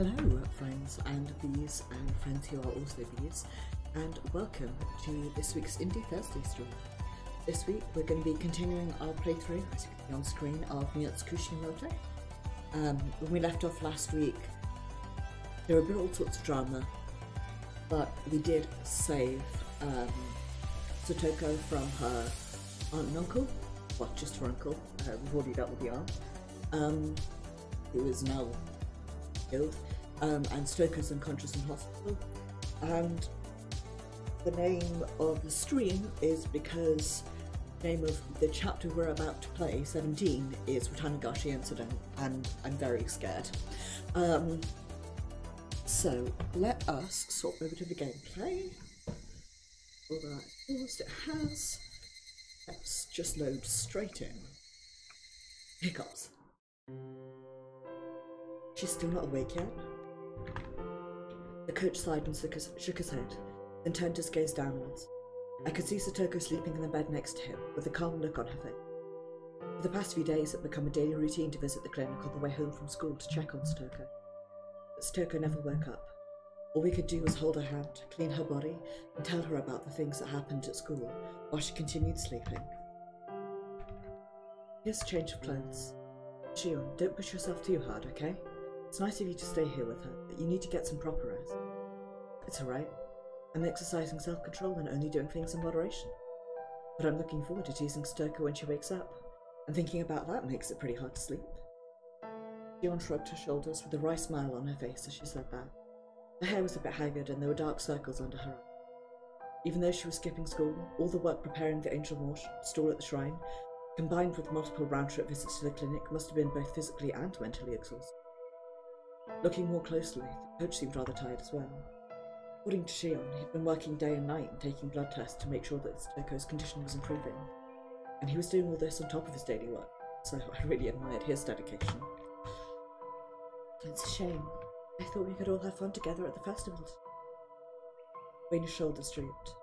Hello friends and bees and friends who are also bees, and welcome to this week's Indie Thursday stream. This week we're going to be continuing our playthrough, as you can see on screen, of Miotsukushi Omote. When we left off last week, there were all sorts of drama, but we did save Satoko from her aunt and uncle, well, just her uncle. We've already dealt with the aunt, who is now killed, and Stoker's unconscious in hospital. And the name of the stream is because the name of the chapter we're about to play, 17, is Watanagashi Incident, and I'm very scared. So let us swap over to the gameplay. Although I paused, it has. Let's just load straight in. Hiccups. She's still not awake yet? The coach sighed and shook his head, then turned his gaze downwards. I could see Satoko sleeping in the bed next to him, with a calm look on her face. For the past few days, it had become a daily routine to visit the clinic on the way home from school to check on Satoko. But Satoko never woke up. All we could do was hold her hand, clean her body, and tell her about the things that happened at school, while she continued sleeping. Here's a change of clothes. Shion, don't push yourself too hard, okay? It's nice of you to stay here with her, but you need to get some proper rest. It's alright. I'm exercising self-control and only doing things in moderation. But I'm looking forward to teasing Satoko when she wakes up, and thinking about that makes it pretty hard to sleep. Shion shrugged her shoulders with a wry smile on her face as she said that. Her hair was a bit haggard and there were dark circles under her eyes. Even though she was skipping school, all the work preparing the angel stall at the shrine, combined with multiple round-trip visits to the clinic, must have been both physically and mentally exhausting. Looking more closely, the coach seemed rather tired as well. According to Shion, he'd been working day and night and taking blood tests to make sure that Satoko's condition was improving. And he was doing all this on top of his daily work, so I really admired his dedication. It's a shame. I thought we could all have fun together at the festival. Reina's shoulders drooped.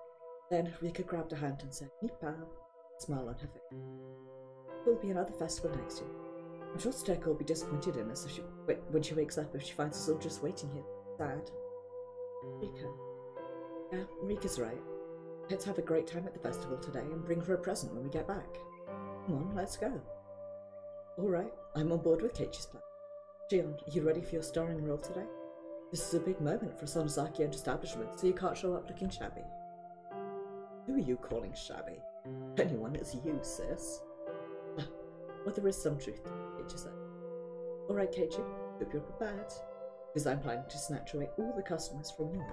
Then Rika grabbed her hand and said, "Nipa," a smile on her face. There'll be another festival next year. I'm sure Satoko will be disappointed in us when she wakes up if she finds us all just waiting here. Sad. Rika. Yeah, Rika's right. Let's have a great time at the festival today and bring her a present when we get back. Come on, let's go. Alright, I'm on board with Keiichi's plan. Shion, are you ready for your starring role today? This is a big moment for a Sonozaki-owned establishment, so you can't show up looking shabby. Who are you calling shabby? Anyone, it's you, sis. Well, there is some truth to it, Keiichi said. Alright, Keiichi, hope you're prepared, because I'm planning to snatch away all the customers from you.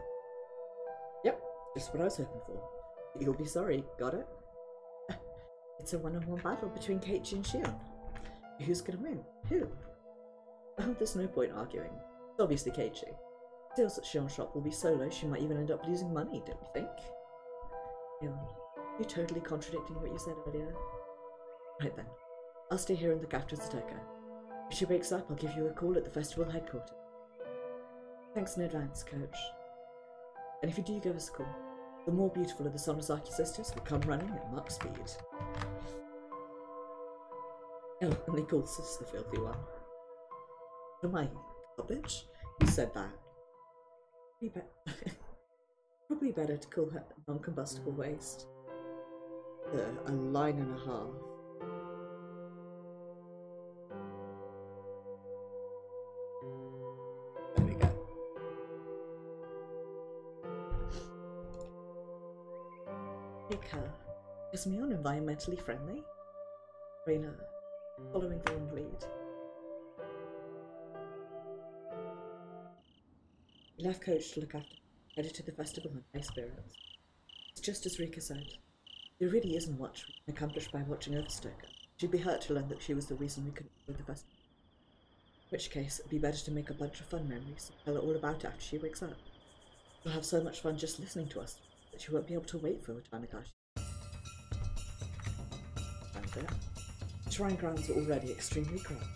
Yep, just what I was hoping for. You'll be sorry, got it? It's a one-on-one battle between Keiichi and Shion. Who's gonna win? Who? Oh, there's no point arguing. It's obviously Keiichi. Sales at Shion's shop will be so low she might even end up losing money, don't you think? Shion, you're totally contradicting what you said earlier. Right then. I'll stay here and look after Satoko. If she wakes up, I'll give you a call at the festival headquarters. Thanks in advance, coach. And if you do give us a call, the more beautiful of the Sonozaki sisters will come running at Mach speed. Oh, and they called Sis the filthy one. Am I garbage? You said that. Probably better to call her non-combustible waste. A line and a half. There we go. Rika, is Mion environmentally friendly? Reina, following the wrong lead. He left coach to look after, headed to the festival in high spirits. It's just as Rika said. There really isn't much we can accomplish by watching over Satoko. She'd be hurt to learn that she was the reason we couldn't enjoy the festival. In which case, it'd be better to make a bunch of fun memories and tell her all about it after she wakes up. She'll have so much fun just listening to us that she won't be able to wait for Watanagashi. And there. The shrine grounds were already extremely crowded.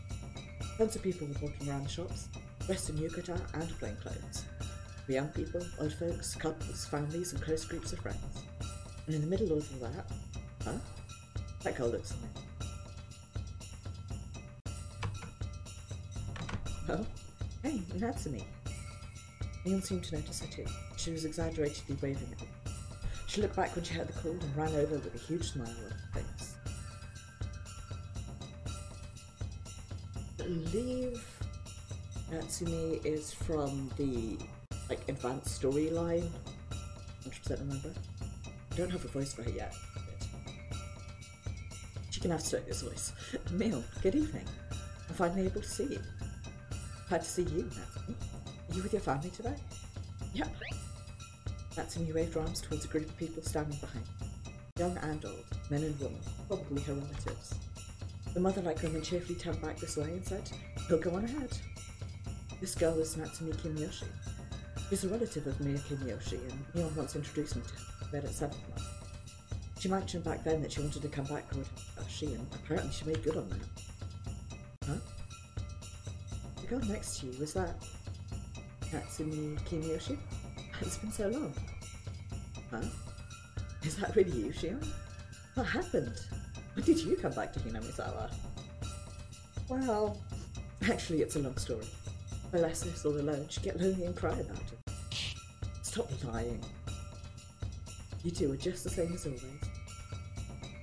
Tons of people were walking around the shops, dressed in yukata and plain clothes. For young people, old folks, couples, families, and close groups of friends. And in the middle of all that, that girl looks at me. Oh, hey, Natsumi, Mion seemed to notice her too. She was exaggeratedly waving at me. She looked back when she heard the call and ran over with a huge smile on her face. I believe Natsumi is from the advanced storyline. 100% remember. I don't have a voice for her yet. She can have Stoker's voice. Mion, good evening. I'm finally able to see you. Glad to see you, Natsumi. Are you with your family today? Yep. Natsumi waved her arms towards a group of people standing behind her. Young and old, men and women, probably her relatives. The mother-like woman cheerfully turned back this way and said, "He'll go on ahead." This girl is Natsumi Kimiyoshi. She's a relative of Mia Kimiyoshi, and Mion once introduced me to her. Met at 7th month. She mentioned back then that she wanted to come back to Watanagashi, and apparently she made good on that. Huh? The girl next to you, was that Natsumi Kimiyoshi? It's been so long. Huh? Is that really you, Shion? What happened? When did you come back to Hinamizawa? Well, actually it's a long story. If Alessia all alone, she'd get lonely and cry about it. Stop lying. You two were just the same as always.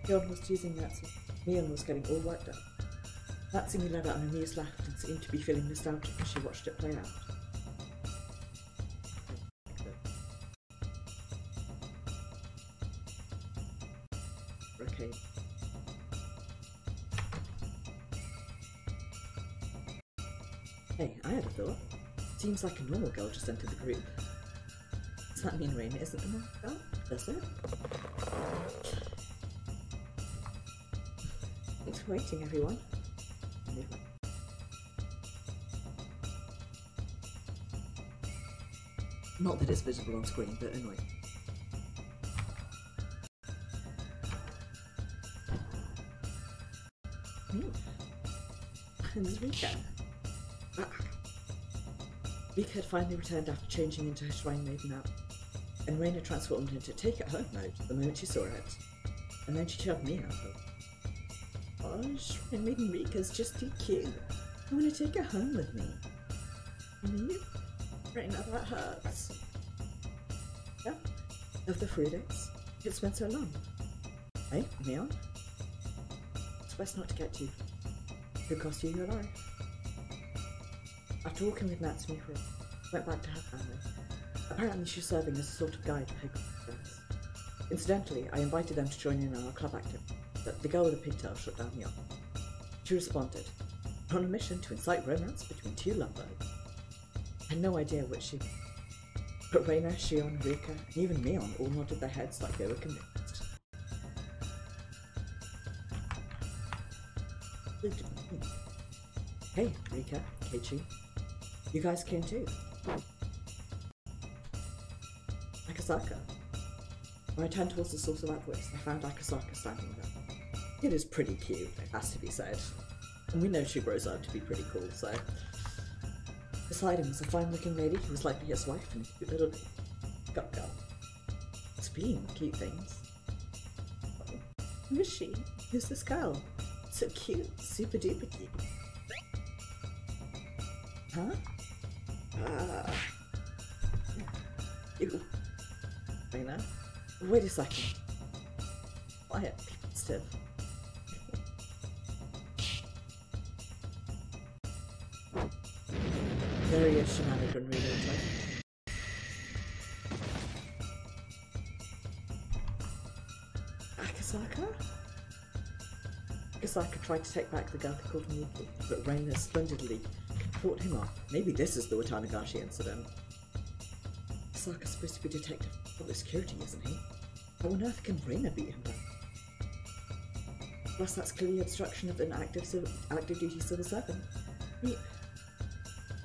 Shion was teasing Natsumi. Mion was getting all worked up. Natsumi let out an amused laugh and seemed to be feeling nostalgic as she watched it play out. Okay. Hey, I had a thought. Seems like a normal girl just entered the group. Does that mean Reina isn't a normal girl? Does it? Thanks for waiting, everyone. Not that it's visible on screen, but annoying. There's Rika. Rika had finally returned after changing into her shrine maiden out, and Reina transformed into take-it-home mode the moment she saw it. And then she shoved me out. Oh, shrine maiden Rika's just too cute. I want to take her home with me. Me? Reina, that hurts. Yeah, of the 3 days. It's been so long. Hey, Mion? It's best not to get too. Could cost you your life. After walking with Natsumi for a while, went back to her family. Apparently she's serving as a sort of guide for Higurashi friends. Incidentally, I invited them to join in our club activity, but the girl with the pigtail shut down Mion. She responded, on a mission to incite romance between 2 lovebirds. I had no idea what she was. But Reina, Shion, Rika, and even Mion all nodded their heads like they were convinced. Hey, Rika, Keiichi. You guys came too. Akasaka. When I turned towards the source of that voice, I found Akasaka standing there. It is pretty cute, it has to be said. And we know she grows up to be pretty cool, so... Beside him was a fine-looking lady who was likely his wife and a cute little girl. Speaking of cute things... Who is she? Who's this girl? So cute, super duper cute. Huh? Ew. Reina? Wait a second. Quiet, people still. There he is, shenanigan reload. Akasaka? Akasaka tried to take back the girl who called him Yuki, but Reina splendidly fought him off. Maybe this is the Watanagashi incident. Akasaka's supposed to be detective of public security, isn't he? How on earth can Reina beat him down? Plus, that's clearly obstruction of an active duty civil servant.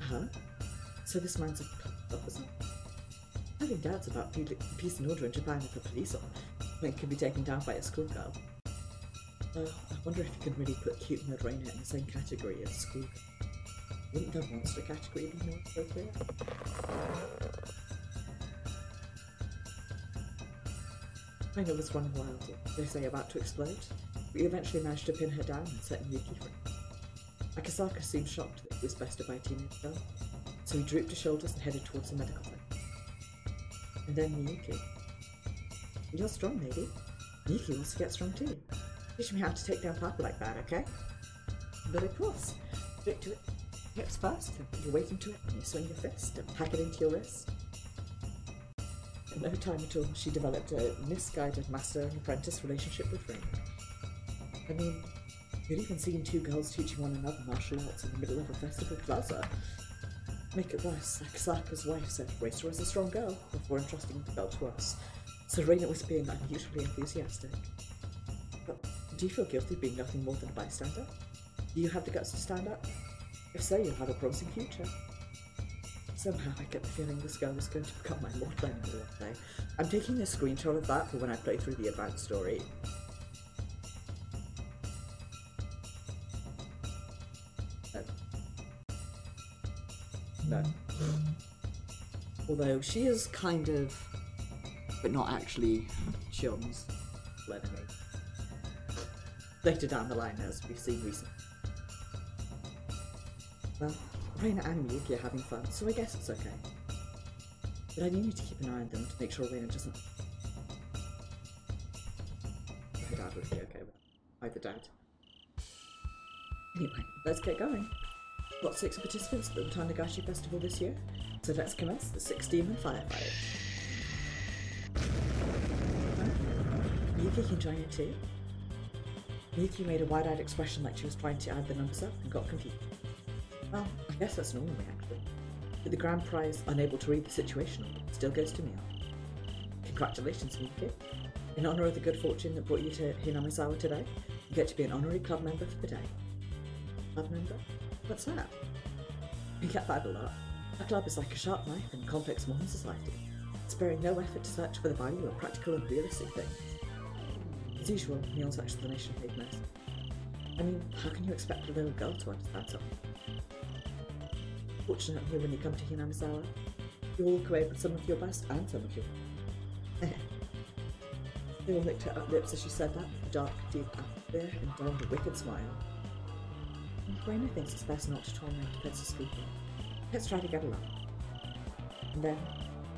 Huh? So this man's a police officer? Having doubts about peace and order in Japan if a police officer can be taken down by a schoolgirl. I wonder if you can really put cute Nerd Reina in the same category as schoolgirl. Wouldn't the monster category be more appropriate? Reina was running wild, they say about to explode. We eventually managed to pin her down and set Yuki free. Akasaka seemed shocked that he was bested by a teenage girl. so he drooped his shoulders and headed towards the medical tent. And then Miyuki. You're strong, lady. Miyuki wants to get strong too. Teach me how to take down Papa like that, okay? But of course, stick to it. Hips first, then put your weight into it, and you swing your fist and pack it into your wrist. In no time at all, she developed a misguided master and apprentice relationship with Rain. I mean, you'd even seen two girls teaching one another martial arts in the middle of a festival plaza. Make it worse, Akasaka's wife said raised her as a strong girl before entrusting the belt to us, so Reina was being unusually enthusiastic. But do you feel guilty being nothing more than a bystander? Do you have the guts to stand up? If so, you'll have a promising future. Somehow I get the feeling this girl is going to become my mortal enemy one day. I'm taking a screenshot of that for when I play through the advanced story. No. Although she is kind of, but not actually, Chion's enemy. Later down the line, as we've seen recently. Well, Reina and Miyuki are having fun, so I guess it's okay. But I need to keep an eye on them to make sure Reina doesn't... My dad would be okay with it. Either dad. Anyway, let's get going. Got 6 participants at the Watanagashi festival this year, so let's commence the 6-demon firefight. Miyuki can join it too. Miyuki made a wide-eyed expression like she was trying to add the numbers up and got confused. Well, I guess that's normal actually. But the grand prize, unable to read the situation, still goes to Mio. Congratulations, Miyuki. In honour of the good fortune that brought you to Hinamizawa today, you get to be an honorary club member for the day. Club member? What's that? We get that a lot. A club is like a sharp knife in a complex modern society, sparing no effort to search for the value of practical and realistic things. As usual, Neil's explanation made no sense. I mean, how can you expect a little girl to understand something? Fortunately, when you come to Hinamizawa, you walk away with some of your best and some of your worst. They all licked her lips as she said that, with a dark, deep atmosphere and donned a wicked smile. Reina thinks it's best not to torment defenseless people. Let's try to get along. And then,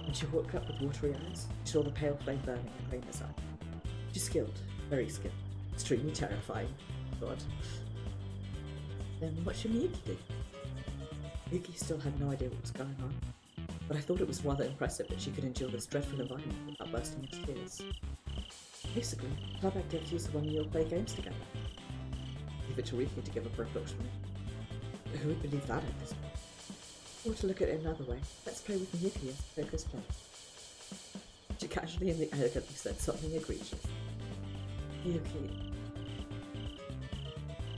when she woke up with watery eyes, she saw the pale flame burning in Reina's eye. She's skilled, very skilled, extremely terrifying. God. Then what should Miyuki do? Miyuki still had no idea what was going on, but I thought it was rather impressive that she could endure this dreadful environment without bursting into tears. Basically, club activities are when you all play games together. Leave it to Riki to give a perfect for me. But who would believe that at this point? Or to look at it another way, let's play with Miyuki as the focus player. She casually and elegantly said something egregious. Miyuki.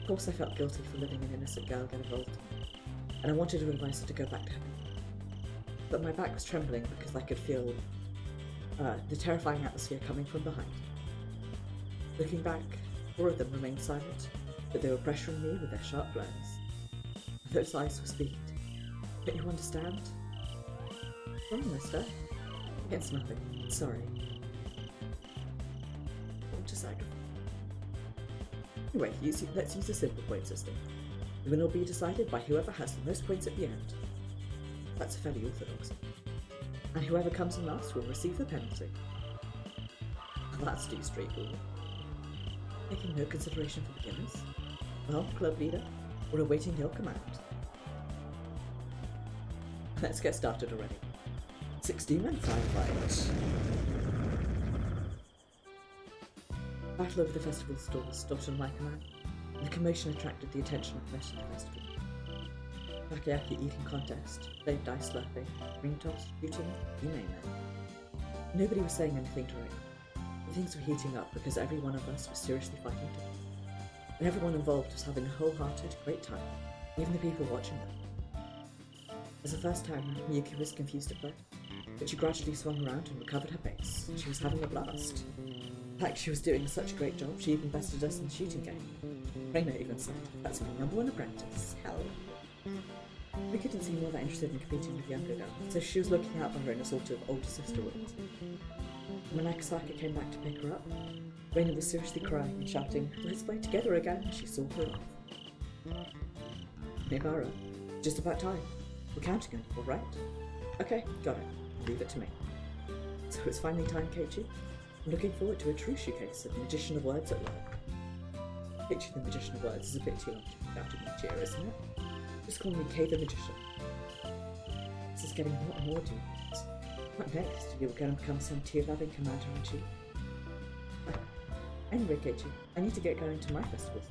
Of course I felt guilty for letting an innocent girl get involved, and I wanted to advise her to go back to heaven. But my back was trembling because I could feel the terrifying atmosphere coming from behind. Looking back, 4 of them remained silent, but they were pressuring me with their sharp glares. Those eyes were speaking to me. Don't you understand? Wrong, mister. It's nothing. Sorry. What to sacrifice? Anyway, let's use a simple point system. The winner will be decided by whoever has the most points at the end. That's fairly orthodox. And whoever comes in last will receive the penalty. Well, that's too straightforward. Taking no consideration for beginners? Well, club leader, we're awaiting your command. Let's get started already. 6-demon firefight. Battle over the festival stalls stopped on my command, and the commotion attracted the attention of most of the festival. Takoyaki eating contest, flame dice slurping, ring toss, shooting, you name it. Nobody was saying anything direct. Things were heating up because every one of us was seriously fighting to win. And everyone involved was having a wholehearted, great time, even the people watching them. As a first timer, Miyuki was confused at first, but she gradually swung around and recovered her pace. She was having a blast. In fact, she was doing such a great job, she even bested us in the shooting game. Reina even said, "That's my #1 apprentice, hell." Miyuki didn't seem all that interested in competing with the younger girl, so she was looking out for her in a sort of older sister would. When Akasaka came back to pick her up, Reina was seriously crying and shouting, "Let's play together again," as she saw her off. Megara, just about time. We're counting on you, all right? Okay, got it. Leave it to me. So it's finally time, Keiichi. I'm looking forward to a true showcase of the Magician of Words at work. Keiichi the Magician of Words is a bit too long to be after each year, isn't it? Just call me Kei the Magician. This is getting more and more dubious. What next? You're going to become some tear-loving commander-in-chief? Anyway, Keiichi, I need to get going to my festivals.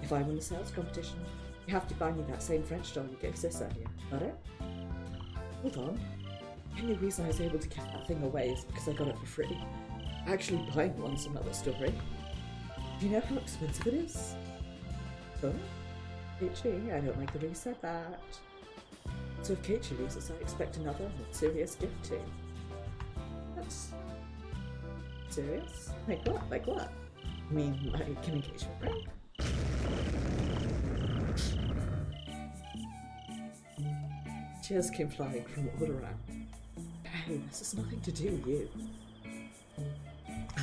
If I win the sales competition, you have to buy me that same French doll you gave Sis earlier. Got it? Hold on. The only reason I was able to give that thing away is because I got it for free. Actually buying one's another story. Do you know how expensive it is? Oh? Keiichi, I don't like the way you said that. So if Keiichi loses, I expect another more serious gift too. That's... serious? Like what? Like what? I mean, my communication ring? Cheers came flying from all around. Hey, this has nothing to do with you.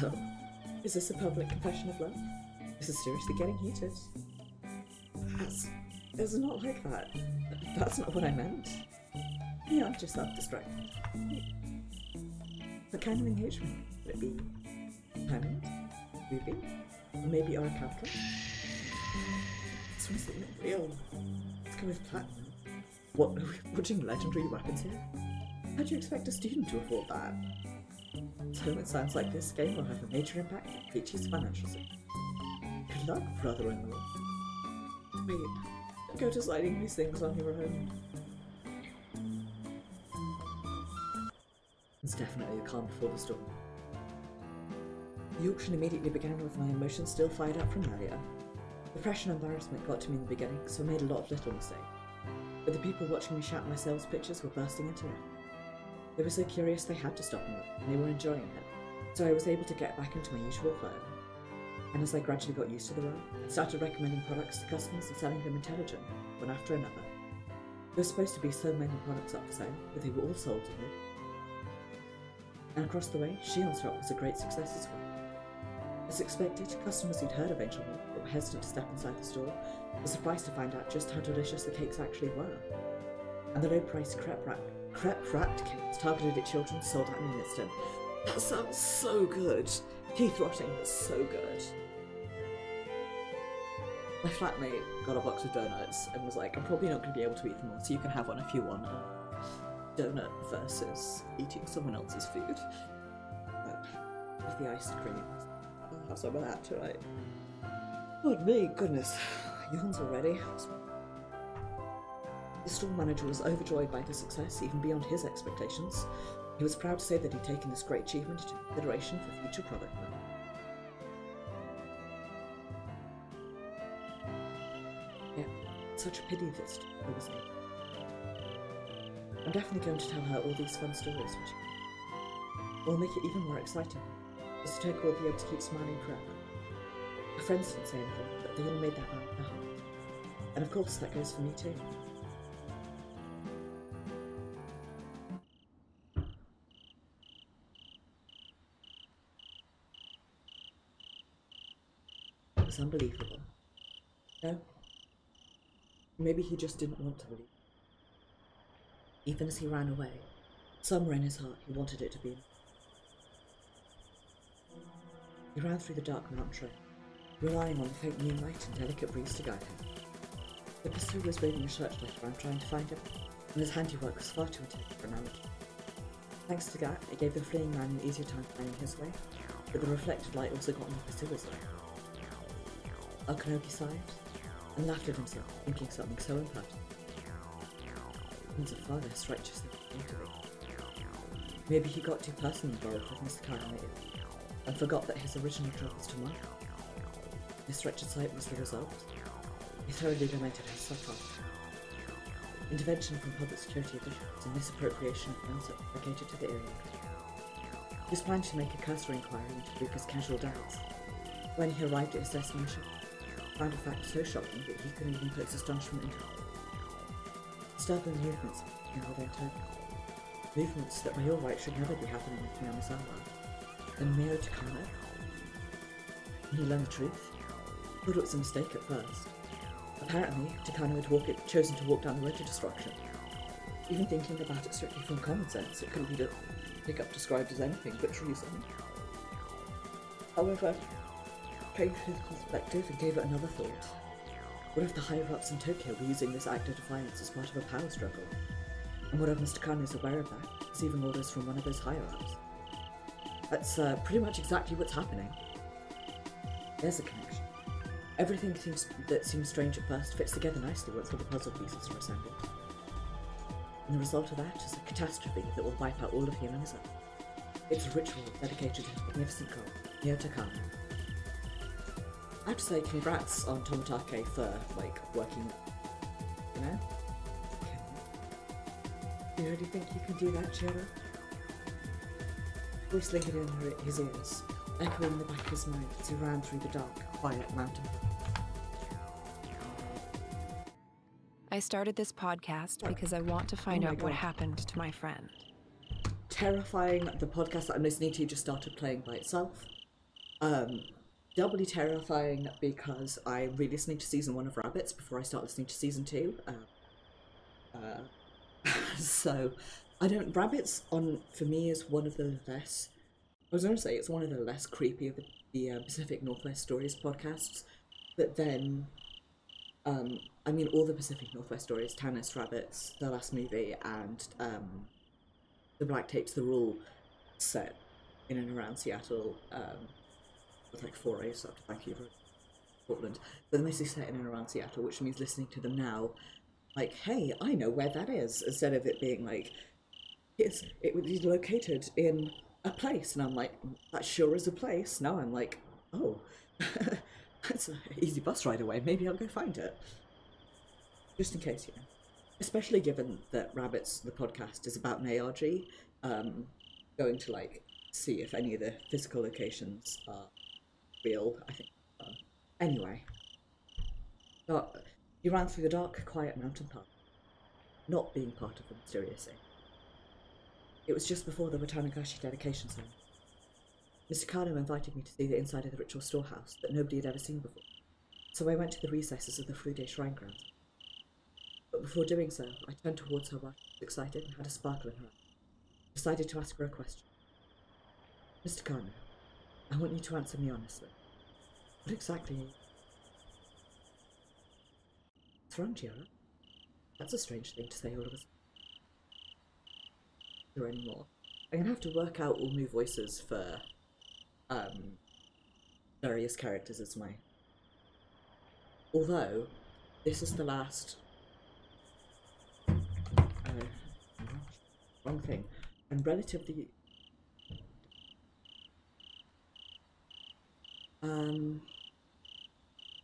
Oh, is this a public confession of love? This is seriously getting heated. It's not like that. That's not what I meant. Yeah, I'm just self-distracted. What kind of engagement? Would it be diamond? Ruby? Or maybe our capital? It's something real. Let's go with platinum. What, are we watching legendary weapons here? How do you expect a student to afford that? So it sounds like this game will have a major impact on Keiichi's financial situation. Good luck, brother-in-law. Wait, don't go deciding these things on your own. It's definitely the calm before the storm. The auction immediately began with my emotions still fired up from earlier. Depression and embarrassment got to me in the beginning, so I made a lot of little mistakes. But the people watching me shout my sales pitches were bursting into it. They were so curious they had to stop me, and they were enjoying it, so I was able to get back into my usual flow. And as I gradually got used to the role, I started recommending products to customers and selling them intelligently, one after another. There were supposed to be so many products up for sale, but they were all sold to me. And across the way, Shion's shop was a great success as well. As expected, customers who'd heard of Angel Milk but were hesitant to step inside the store were surprised to find out just how delicious the cakes actually were. And the low-priced crepe-wrapped cakes targeted at children sold out in an instant. That sounds so good! Teeth-rotting, but so good. My flatmate got a box of donuts and was like, I'm probably not going to be able to eat them all, so you can have one if you want. Donut versus eating someone else's food. With the iced cream. I'll have some of that tonight. Oh me, goodness. Yawns already. The store manager was overjoyed by the success, even beyond his expectations. He was proud to say that he'd taken this great achievement into consideration for future product development. Yeah, such a pity that there was no. I'm definitely going to tell her all these fun stories, which will make it even more exciting. Mr. Toku will be able to keep smiling forever. Her friends didn't say anything, but they all made that vow with their heart. And of course, that goes for me too. It was unbelievable. No. Maybe he just didn't want to believe. Even as he ran away, somewhere in his heart he wanted it to be. He ran through the dark mountain trail, relying on the faint moonlight and delicate breeze to guide him. The pursuer was waving a searchlight around trying to find him, and his handiwork was far too intelligent for analogy. Thanks to that, it gave the fleeing man an easier time finding his way, but the reflected light also got in the pursuer's way. Okanoki sighed, and laughed at himself, thinking something so impertinent. Things are far less righteous than he seemed to be. Maybe he got too personally involved with Mr. Kagami, and forgot that his original job was to mark. This wretched sight was the result. He thoroughly lamented his suffering. Intervention from public security officials and misappropriation of funds allocated to the area. He was planning to make a cursory inquiry into Luca's casual doubts. When he arrived at his destination, he found a fact so shocking that he couldn't even put his astonishment into it. Disturbing movements in all their token. Movements that by all rights should never be happening in Yamazawa. And Miotsukushi. When he learned the truth, he thought it was a mistake at first. Apparently, Takano had chosen to walk down the road to destruction, Even thinking about it strictly from common sense, it couldn't be described as anything but treason. However, changed his perspective and gave it another thought. What if the higher-ups in Tokyo were using this act of defiance as part of a power struggle? And what if Mr. Kano is aware of that, receiving orders from one of those higher-ups? That's pretty much exactly what's happening. There's a connection. Everything that seems strange at first fits together nicely once all the puzzle pieces are assembled. And the result of that is a catastrophe that will wipe out all of humanism. It's a ritual dedicated to the magnificent god, Miotsukushi. I have to say congrats on Tomitake for, working, you know? You really think you can do that, Chiro? Voice lingered in his ears, echoing in the back of his mind as he ran through the dark, quiet mountain. I started this podcast because I want to find out what happened to my friend. Terrifying. The podcast that I'm listening to just started playing by itself. Doubly terrifying because I re-listening to season 1 of Rabbits before I start listening to season 2. So, Rabbits for me is one of the less, I was going to say it's one of the less creepy of the Pacific Northwest Stories podcasts, but then, all the Pacific Northwest Stories, Tannis, Rabbits, The Last Movie, and The Black Tapes, The Rule, set in and around Seattle, with 4 A's up to Vancouver, Portland, but they're mostly set in and around Seattle, which means listening to them now, hey, I know where that is, instead of it being it was located in a place, and I'm that sure is a place. Now I'm oh, that's an easy bus ride away, maybe I'll go find it. Just in case, you know. Especially given that Rabbits, the podcast, is about an ARG, going to see if any of the physical locations are real, I think. Anyway, you ran through the dark, quiet mountain path, not being part of the mysterious thing. It was just before the Watanagashi dedication ceremony. Mr. Kano invited me to see the inside of the ritual storehouse that nobody had ever seen before, so I went to the recesses of the Fude shrine grounds. But before doing so, I turned towards her while she was excited and had a sparkle in her eye. I decided to ask her a question. Mr. Kano, I want you to answer me honestly. What exactly What's wrong, Giora? That's a strange thing to say all of a sudden. Anymore. I'm gonna have to work out all new voices for various characters as my. Although this is the last. Wrong thing. I'm relatively.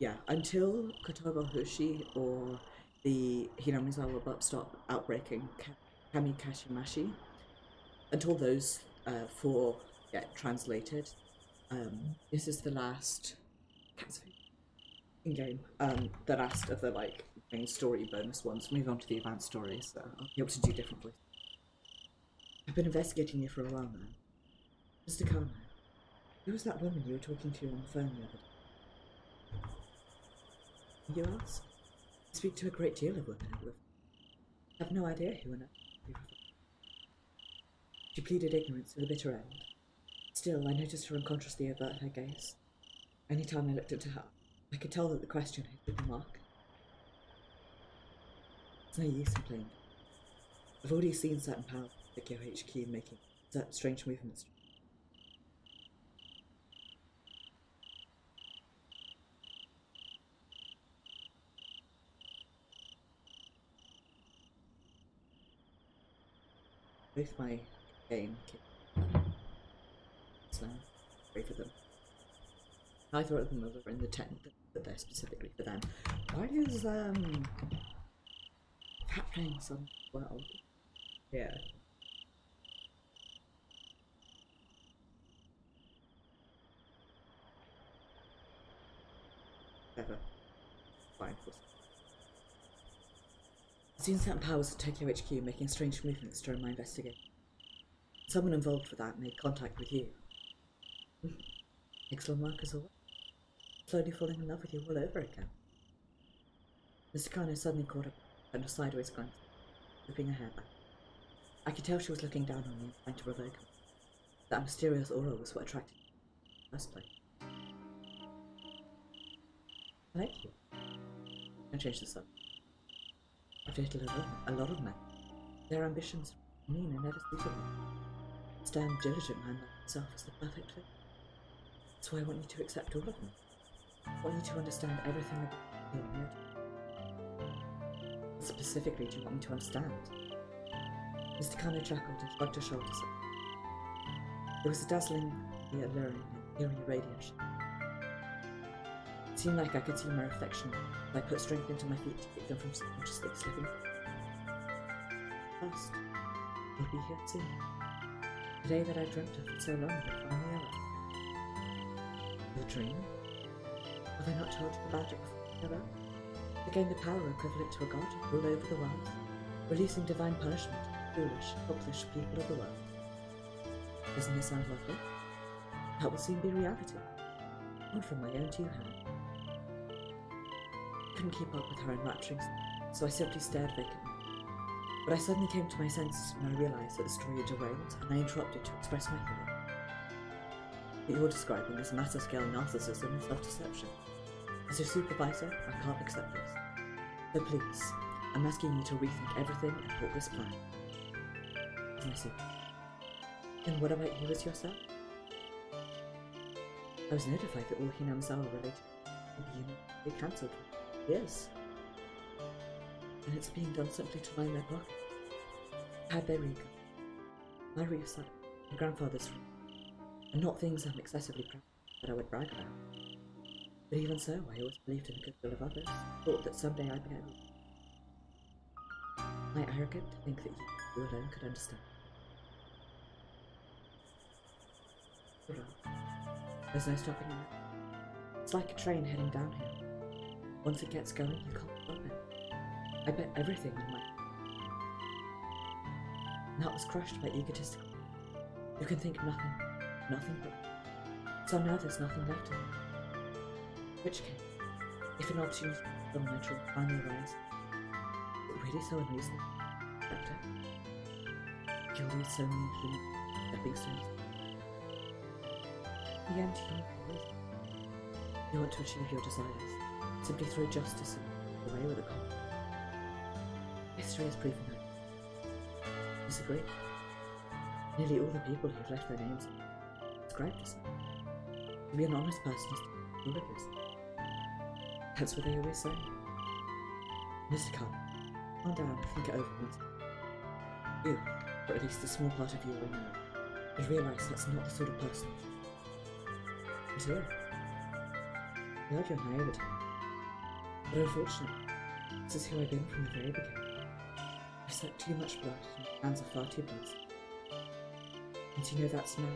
Yeah, until Kotoba Hushi or the Hinamizawa Bup stop outbreaking Kamikashimashi, until those 4 get translated, this is the last in-game, the last of the main story bonus ones. Move on to the advanced stories, so I'll be able to do different voices. I've been investigating you for a while now. Mr. Kano, who was that woman you were talking to on the phone the other day? You ask? I speak to a great deal of women who have no idea who on earth. She pleaded ignorance to the bitter end. Still, I noticed her unconsciously avert her gaze. Any time I looked into her, I could tell that the question had hit the mark. It's no use in playing. I've already seen certain powers at Tokyo HQ making certain strange movements. Both my game kids now. Pray for them. Neither of them are in the tent, but they're specifically for them. Why is Cat playing some well? Yeah. Never. Fine. I've seen certain powers at Tokyo HQ making strange movements during my investigation. Someone involved with that made contact with you. Excellent work as always. Slowly falling in love with you all over again. Mr. Kano suddenly caught up and a sideways glance, flipping her hair back. I could tell she was looking down on me, trying to provoke me. That mysterious aura was what attracted me in the first place. I like you. I changed the subject. I've dated a lot of men. Their ambitions are mean and never suitable. A stern, diligent man like himself is the perfect fit. That's why I want you to accept all of them. I want you to understand everything about your marriage. Specifically, do you want me to understand? Mr. Kano chuckled and shrugged her shoulders. There was a dazzling, alluring, and eerie radiance. It seemed like I could see my reflection as I put strength into my feet to keep them from subconsciously slipping. First, you'll be here soon. The day that I dreamt of for so long will finally arrive. Your dream? Have I not told you about it before? To gain the power equivalent to a god to rule over the world, releasing divine punishment to foolish, helpless people of the world. Doesn't this sound lovely? That will soon be reality. One from my own two hands. I couldn't keep up with her enrapturing, so I simply stared vacantly. But I suddenly came to my senses when I realised that the story had derailed, and I interrupted to express my thought. What you're describing is massive-scale narcissism and self-deception. As your supervisor, I can't accept this. So please, I'm asking you to rethink everything and halt this plan. As my super. And what about you as yourself? I was notified that all Hinamizawa related to the unit be cancelled. Yes. And it's being done simply to line their pocket. I had their ego, my reason, my grandfather's room, and not things I'm excessively proud of that I would brag about. But even so, I always believed in the goodwill of others, thought that someday I'd be able. Am I arrogant to think that you alone could understand? There's no stopping it. It's like a train heading downhill. Once it gets going, you can't stop it. I bet everything on my... And that was crushed by egotistical. You can think nothing but... So now there's nothing left of it. In which case, if an opportunity to fulfill my dream finally arises, is it really so unreasonable? You'll lose so many human stepping stones. In the end, you want to achieve your desires. Simply throw justice away with a cop. History has proven that. Disagree. Nearly all the people who've left their names described as such. To be an honest person is to be this. That's what they always say. Mr. Khan, calm down and think it over once. You, or at least the small part of you I know, would realise that's not the sort of person. And here, I love your naivety. But unfortunately, this is who I've been from the very beginning. I've sucked too much blood and my hands are far too bloody. And you know that smell,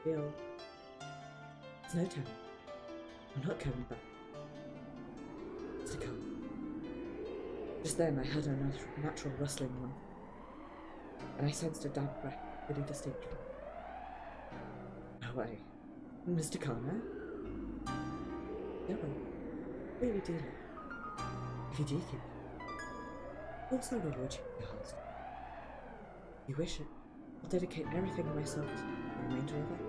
feel... It's no telling. I'm not coming back. It's to come. Just then I heard a natural rustling in one, and I sensed a damp breath really distinctly. No way. Mr. Kana? No way. Really do live. If you do keep it, also reward you for your heart. If you wish it, I'll dedicate everything of myself to the remainder of it.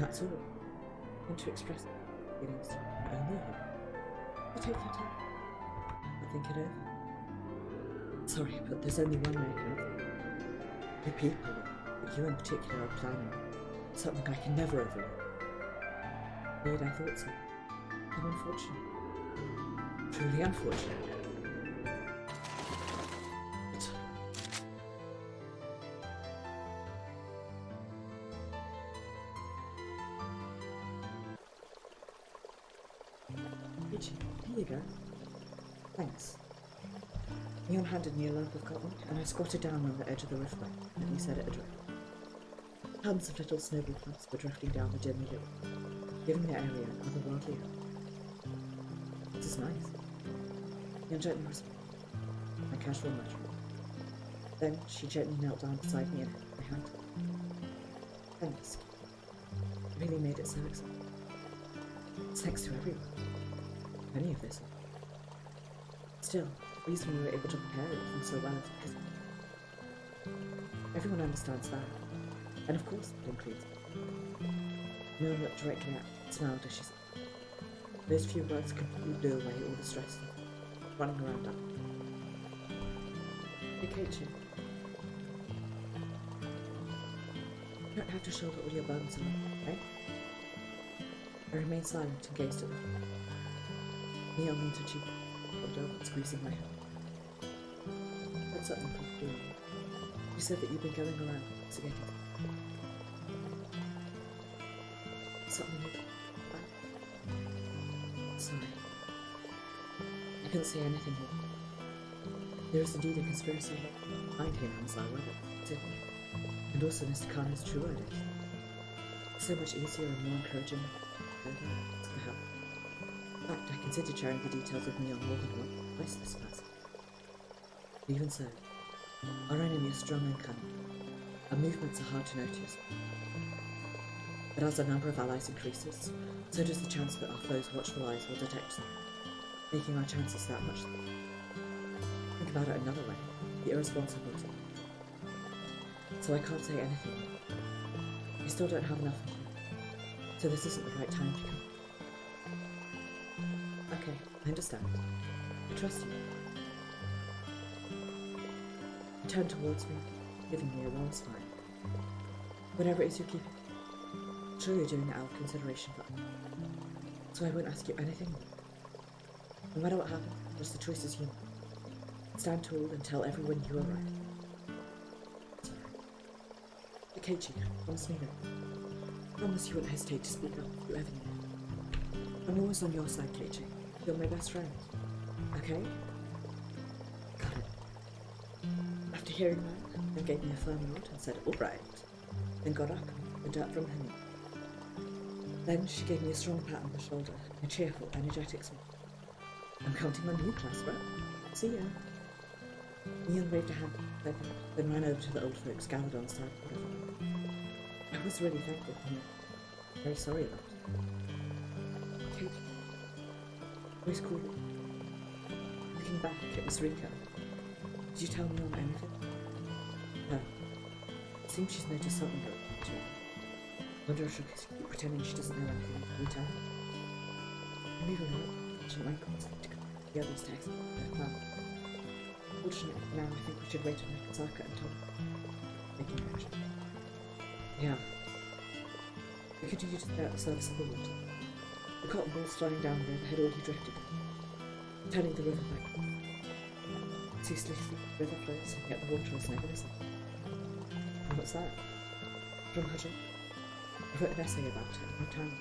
That's all. I want to express feelings to you, only you. You take your time. I'll think it over. Sorry, but there's only one way I can help you. The people, but you in particular, are planning something I can never overlook. Weird, I thought so. How unfortunate. Truly unfortunate. Here you go. Thanks. Leon handed me a lump of cotton, and I squatted down on the edge of the riftway, and he set it adrift. Tons of little snowball plants were drifting down the dimly lit road, giving the area an otherworldly look. This is nice. Leon gently responded, my casual muttering. Then she gently knelt down beside me and held my hand. Thanks. You really made it so exciting. Thanks to everyone. Any of this. Still, the reason we were able to prepare everything so well is because Everyone understands that. And of course it includes me. Mil looked directly at me and smiled as she said, those few words completely blew away all the stress running around up. Hey, Keiichi. You don't have to shoulder all your burdens alone, right? I remained silent and gazed at them. Mio leaned her cheek, rolled over, squeezing my hand. That's something pretty cool. You said that you've been going around investigating something new. Sorry. I couldn't say anything more. There is indeed a conspiracy behind here on Sawada, didn't you? And also Mr. Kano's true identity. So much easier and more encouraging than ask for help. In fact, I considered sharing the details with me on more than one twice this past. Even so, our enemy is strong and cunning. Our movements are hard to notice. But as the number of allies increases, so does the chance that our foes' watchful eyes will detect them, making our chances that much smaller. Think about it another way, the irresponsibility. So I can't say anything. We still don't have enough of you, so this isn't the right time to come. Okay, I understand. I trust you. He turned towards me, giving me a long smile. Whatever it is you're keeping, I'm sure you're doing it out of consideration for me. So I won't ask you anything more. No matter what happens, just the choices you make. Stand tall and tell everyone you are right. Sorry. Keiichi, promise me that. Promise you won't hesitate to speak up if you ever need. I'm always on your side, Keiichi. You're my best friend. Okay? Got it. After hearing that, they gave me a firm nod and said, all right. Then got up and went out from her knee. Then she gave me a strong pat on the shoulder and a cheerful, energetic smile. I'm counting on you, class rep. See ya. Neon waved a hand, then ran over to the old folks gathered on the side of the river. I was really thankful for him. Very sorry about it. Kate. Voice coolly. Looking back, it was Rika. Did you tell me on anything? No. It seems she's noticed something about me too. Wonder if she'll keep pretending she doesn't know anything until we tell her. I'm even watching my contact to the others text me their plan. Fortunately, now I think we should wait on Nakazaka and Tom. Making action. Yeah. We continue to stay at the surface of the water. The cotton balls flying down the river had already drifted, turning the river back. Ceaselessly, the river flows, and yet the water is never the same. And what's that? From Hujin. I wrote an essay about it in my time.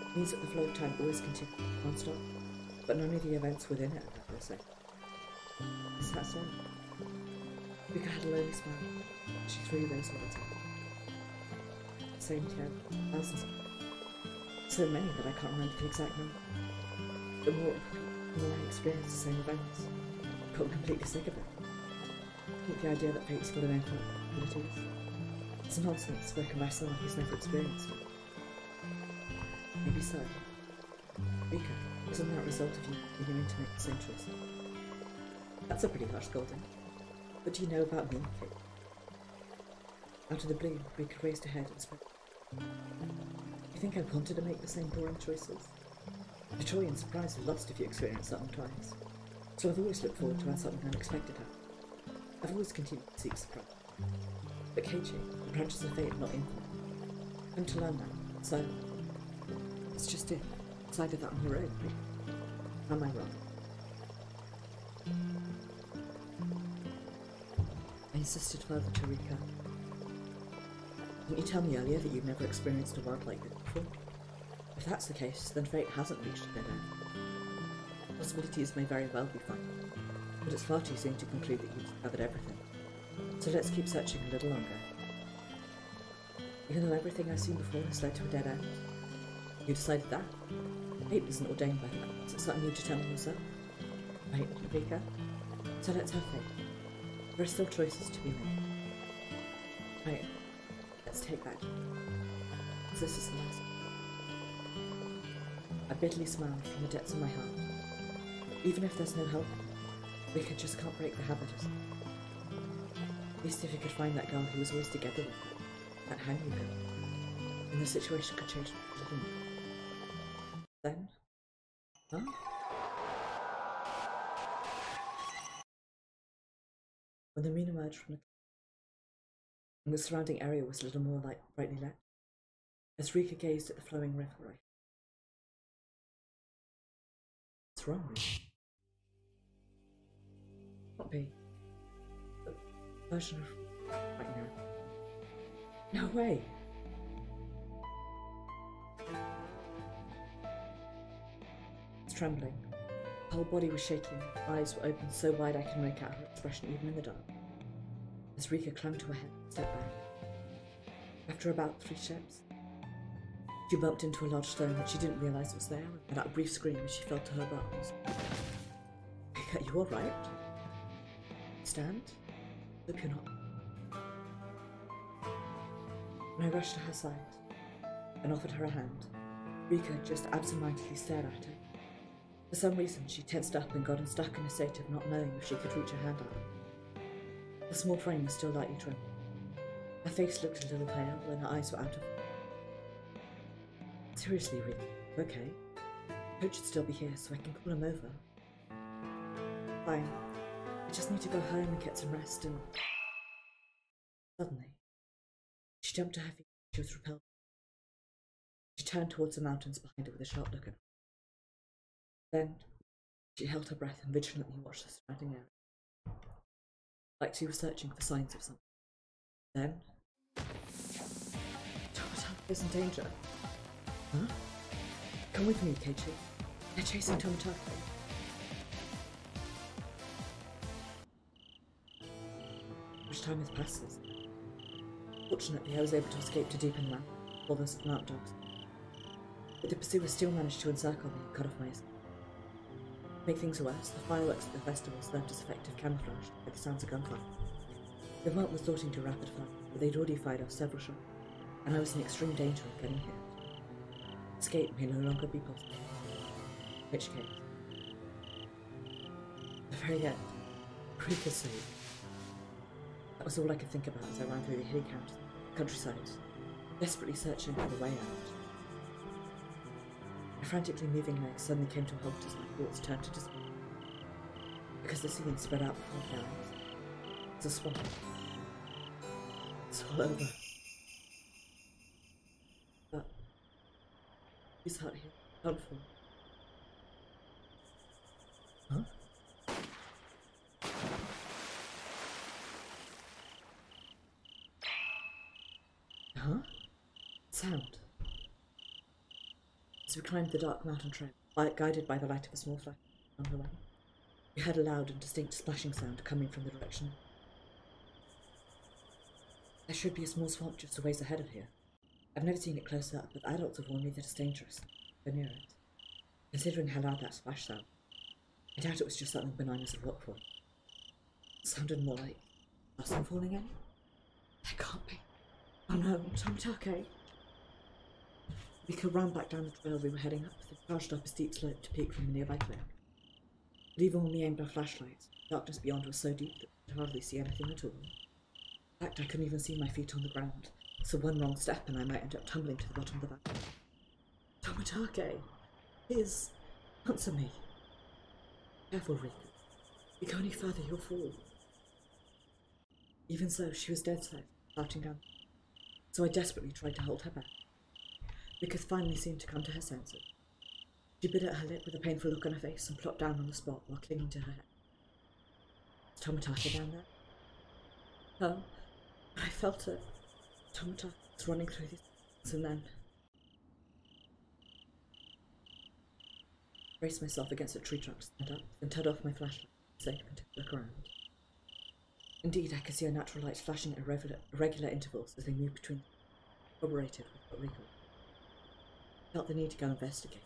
It means that the flow of time always continues, non-stop, but none of the events within it are the same. Is that so? Rika had a lonely smile. She threw those words out. Same tale, thousands of them. So many that I can't remember the exact number. The more I experience the same events, I got completely sick of it. I think the idea that fate's full of improbabilities is nonsense spoken by someone who's never experienced it. Maybe so. Rika, isn't that a result of you beginning to make the same choice? That's a pretty harsh scolding. What do you know about me, Kate? Out of the blue, Rika raised her head and spoke. You think I wanted to make the same boring choices? The joy and surprise are lost if you experience something twice. So I've always looked forward to when something unexpected happens. I've always continued to seek surprise. But Keiichi, the branches of fate are not infinite. I'm to learn that, so it's just it. Decided that on your own, Rika. Am I wrong? I insisted further to Rika. Didn't you tell me earlier that you'd never experienced a world like this before? If that's the case, then fate hasn't reached a dead end. Possibilities may very well be fine, but it's far too soon to conclude that you've discovered everything. So let's keep searching a little longer. Even though everything I've seen before has led to a dead end, you decided that. Fate isn't ordained by the gods, it's something you determine yourself. Right, Rika? So let's have faith. There are still choices to be made. Right, let's take that. This is the last. I bitterly smiled from the depths of my heart. Even if there's no help, Rika just can't break the habit of At least if he could find that girl he was always together with, that hanging girl, then the situation could change. Then? Huh? When the moon emerged from the cloud, and the surrounding area was a little more brightly lit, as Rika gazed at the flowing river right. What's wrong with you? Not be the version of right now. No way! It's trembling. Her whole body was shaking, her eyes were open so wide I could make out her expression even in the dark. As Rika clung to her head and stepped back. After about 3 steps, she bumped into a large stone that she didn't realise was there, and let out a brief scream as she fell to her buttons. Rika, you alright? Stand? Hope you're not. When I rushed to her side and offered her a hand, Rika just absentmindedly stared at her. For some reason, she tensed up and got stuck in a state of not knowing if she could reach her hand out. The small frame was still lightly trembling. Her face looked a little pale and her eyes were out of it. Seriously, Rika, okay? Coach should still be here so I can call him over. Fine. I just need to go home and get some rest and... Suddenly, she jumped to her feet. She was repelled. She turned towards the mountains behind her with a sharp look at her. Then, she held her breath and vigilantly watched the surrounding area, like she was searching for signs of something. Then... Tomatake is in danger. Huh? Come with me, Keiichi. They're chasing Tomatake. Much time has passed since then. Fortunately, I was able to escape to deep in the mountain, all those mountain dogs. But the pursuers still managed to encircle me and cut off my escape. To make things worse, the fireworks at the festival served as effective camouflage by the sounds of gunfire. The Vermont was resorting to rapid fire, but they'd already fired off several shots, and I was in extreme danger of getting hit. Escape may no longer be possible. In which case, at the very end, Rika saved. That was all I could think about as I ran through the hilly countryside, desperately searching for the way out. My frantically moving legs suddenly came to a halt as my thoughts turned to despair. Because the scene spread out before my eyes. It's a swamp. It's all over. But he's out here, done for. Huh? Huh? Sound. As we climbed the dark mountain trail, guided by the light of a small flash on the way, we heard a loud and distinct splashing sound coming from the direction. There should be a small swamp just a ways ahead of here. I've never seen it close up, but adults have warned me that it's dangerous. Go near it. Considering how loud that splash sounded, I doubt it was just something benign as a rock fall. It sounded more like nothing falling in. There can't be. Oh no, Tomatake. We could run back down the trail we were heading up, then charged up a steep slope to peek from the nearby cliff. But even when we aimed our flashlights, the darkness beyond was so deep that we could hardly see anything at all. In fact, I couldn't even see my feet on the ground, so one wrong step and I might end up tumbling to the bottom of the valley. Tomatake! Please, answer me. Careful, Rika. If you go any further, you'll fall. Even so, she was dead slow, shouting down. So I desperately tried to hold her back. Rika finally seemed to come to her senses. She bit at her lip with a painful look on her face and plopped down on the spot while clinging to her head. Is Tomatake down there? No, but I felt it. Tomatake was running through these things, and then... I braced myself against a tree trunk to stand up, then turned off my flashlight and took a look around. Indeed, I could see a natural light flashing at irregular intervals as they moved between them, corroborated with what Rika. I felt the need to go investigate.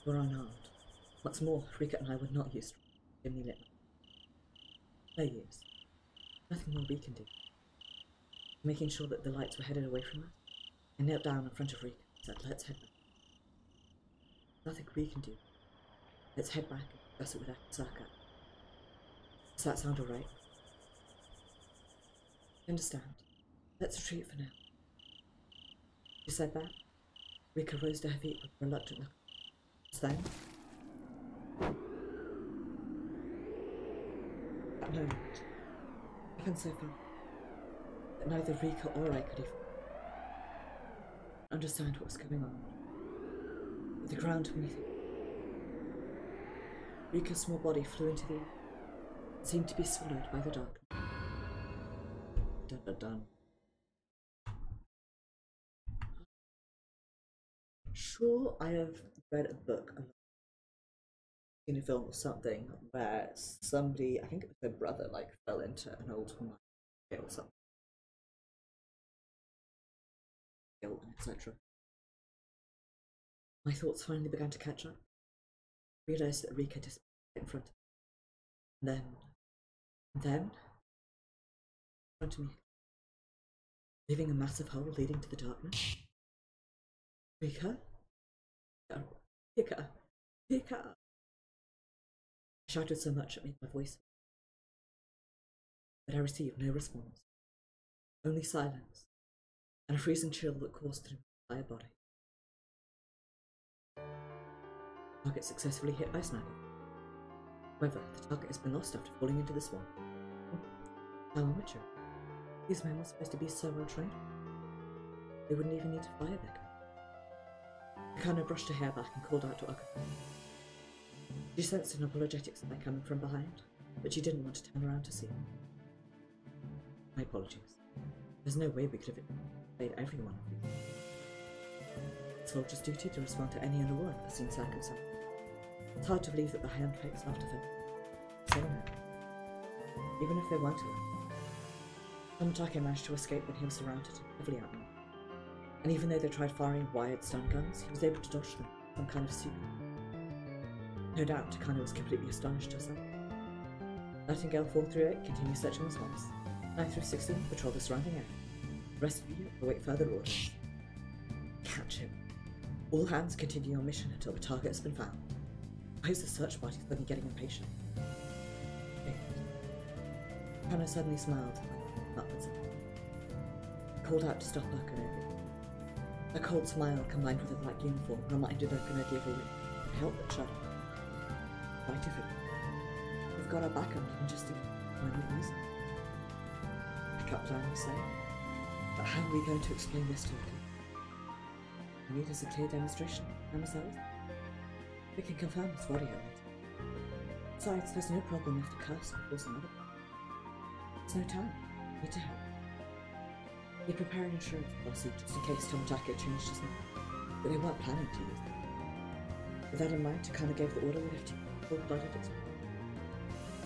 We were unarmed. What's more, Rika and I were not used to dimly lit. No use. Nothing more we can do. Making sure that the lights were headed away from us, I knelt down in front of Rika and said, let's head back. Nothing we can do. Let's head back and discuss it with Akasaka. Does that sound alright? I understand. Let's retreat for now. She said that. Rika rose to her feet with a reluctant look. Just then, that moment happened so fast that neither Rika or I could even understand what was going on. With the ground beneath it, Rika's small body flew into the air and seemed to be swallowed by the darkness. Dun dun dun. Sure, I have read a book, seen a film or something where somebody, I think it was their brother, like fell into an old mine or something, and etc. My thoughts finally began to catch up. I realised that Rika disappeared in front of me. And then, in front of me, leaving a massive hole leading to the darkness. Rika? Rika! Rika! I shouted so much it made my voice, but I received no response. Only silence, and a freezing chill that coursed through my entire body. Target successfully hit by Snaggle. However, the target has been lost after falling into the swamp. How amateur. These men were supposed to be so well trained. They wouldn't even need to fire their gun. Akane brushed her hair back and called out to Akane. She sensed an apologetic sigh coming from behind, but she didn't want to turn around to see him. My apologies. There's no way we could have made every one of these. It's soldier's duty to respond to any and all unforeseen circumstances. It's hard to believe that the handpicks after them. So no. Even if they weren't alone. Omote managed to escape when he was surrounded and heavily outnumbered. And even though they tried firing wired stun guns, he was able to dodge them with some kind of super. No doubt, Akane was completely astonished herself. Nightingale 438 continued searching the swamps. 9 through 16 patrol the surrounding area. The rest of you await further orders. Catch him. All hands continue your mission until the target has been found. Why is the search party suddenly getting impatient? Akane suddenly smiled and upwards. Called out to stop Okanogi. A cold smile combined with a black uniform reminded Okanogi of a wit. Couldn't help but shudder. Quite different. We've got our back up and just when we use it. The captain was saying. But how are we going to explain this to her? We need is a clear demonstration and ourselves. We can confirm his warrior later. Besides, there's no problem if the curse before some other. There's no time. We need to help. We prepare an insurance policy just in case Tomitake changed his mind, but they weren't planning to use it. With that in mind, Akane gave the order we left you cold-blooded experiment.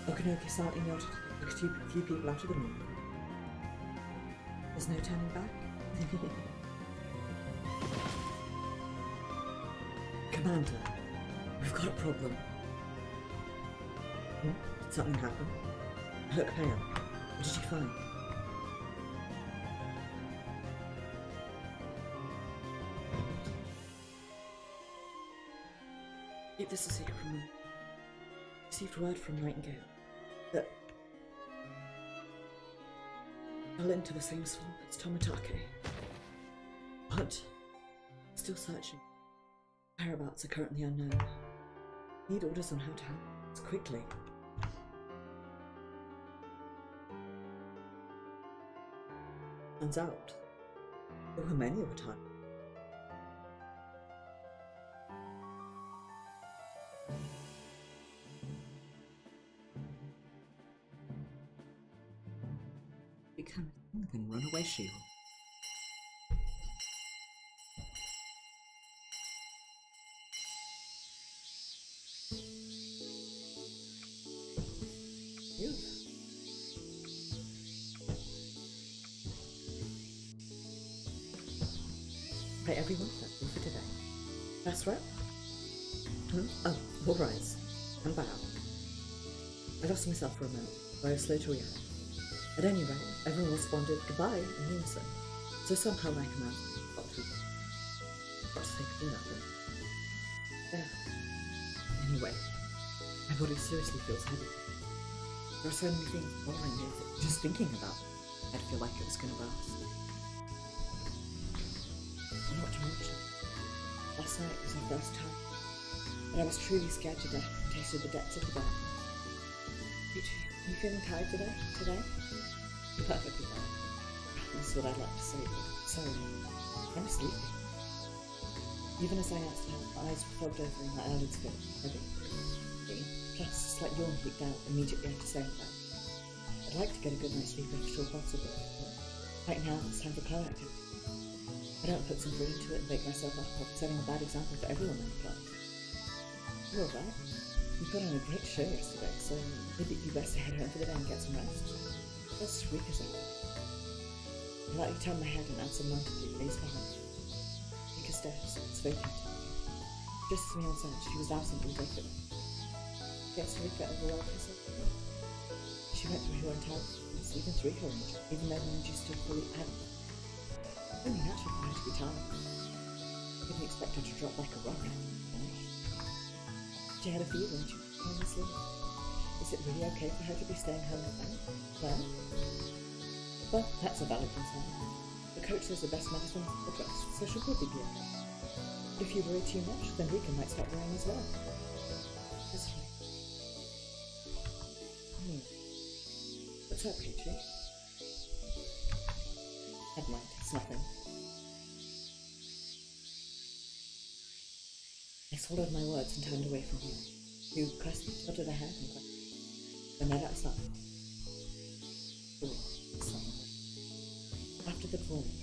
Okanogi silently nodded, took a few people out of the room. There's no turning back. Commander, we've got a problem. Did something happen? I look pale. What did you find? Keep this a secret from me. Received word from Nightingale that fell into the same swamp as Tomitake. But still searching. Whereabouts are currently unknown. Need orders on how to handle this quickly. Turns out there were many of a time. Become then runaway shield. Right, everyone, that's all for today. First rep? Oh, all rise. And bow. I lost myself for a moment, but I was slow to react. At any rate, everyone responded goodbye in unison, so somehow my command got through. Got to think of nothing. There. Anyway, my body seriously feels heavy. There are so many things bothering me just thinking about. I'd feel like it was going to last. And not to mention, last night was my first time, and I was truly scared to death and tasted the depths of the dark. Are you feeling tired today? I'm perfectly fine. That's what I'd like to say, but sorry, I'm sleepy. Even as I asked her, my eyes were fogged over and my eyelids felt heavy. Plus, a slight yawn peeked out immediately after saying that. I'd like to get a good night's sleep if at all possible, but right now it's time for car activity. I don't put some food into it and wake myself up, I'll be setting a bad example for everyone in the class. You're alright. You put on a great show yesterday, so maybe it'd be best to head home for the day and get some rest. That's weak as ever. I lightly turned my head and absentmindedly gazed behind me. Rika stares, it's vacant. Just as Mion said, she was absently regular. Guess Rika overwhelmed herself. She went through her entire performance, even 3 her even though the energy still fully added. Only natural for her to be tired. I didn't expect her to drop like a rock. She had a fever and she was honestly. Is it really okay for her to be staying home with them? Well, that's a valid concern. The coach says the best medicine is the best, so she'll probably be okay. If you worry too much, then Rika might start worrying as well. That's right. What's up, Peachy? Never mind, it's nothing. I swallowed my words and turned away from her. You questioned, tilted her head and questioned. Then met outside. After the performance,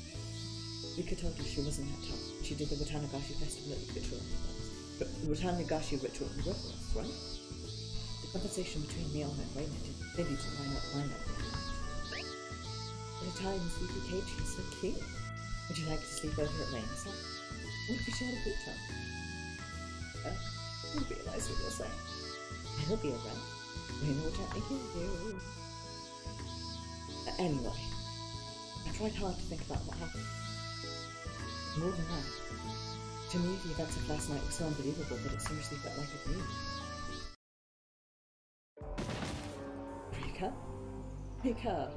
Rika told her she wasn't that tough. She did the Watanagashi festival at the ritual. The Watanagashi ritual in Riverless, right? The conversation between Mion and Raymond continued to line up my note. At a time in sleepy cage, she's so cute. Would you like to sleep over at Raymond's house? What if we shared a good time? You realise what you're saying. I'll be around. Raymond will gently heal you. Anyway, I tried hard to think about what happened. More than that, to me the events of last night were so unbelievable that it seriously felt like a dream. Rika!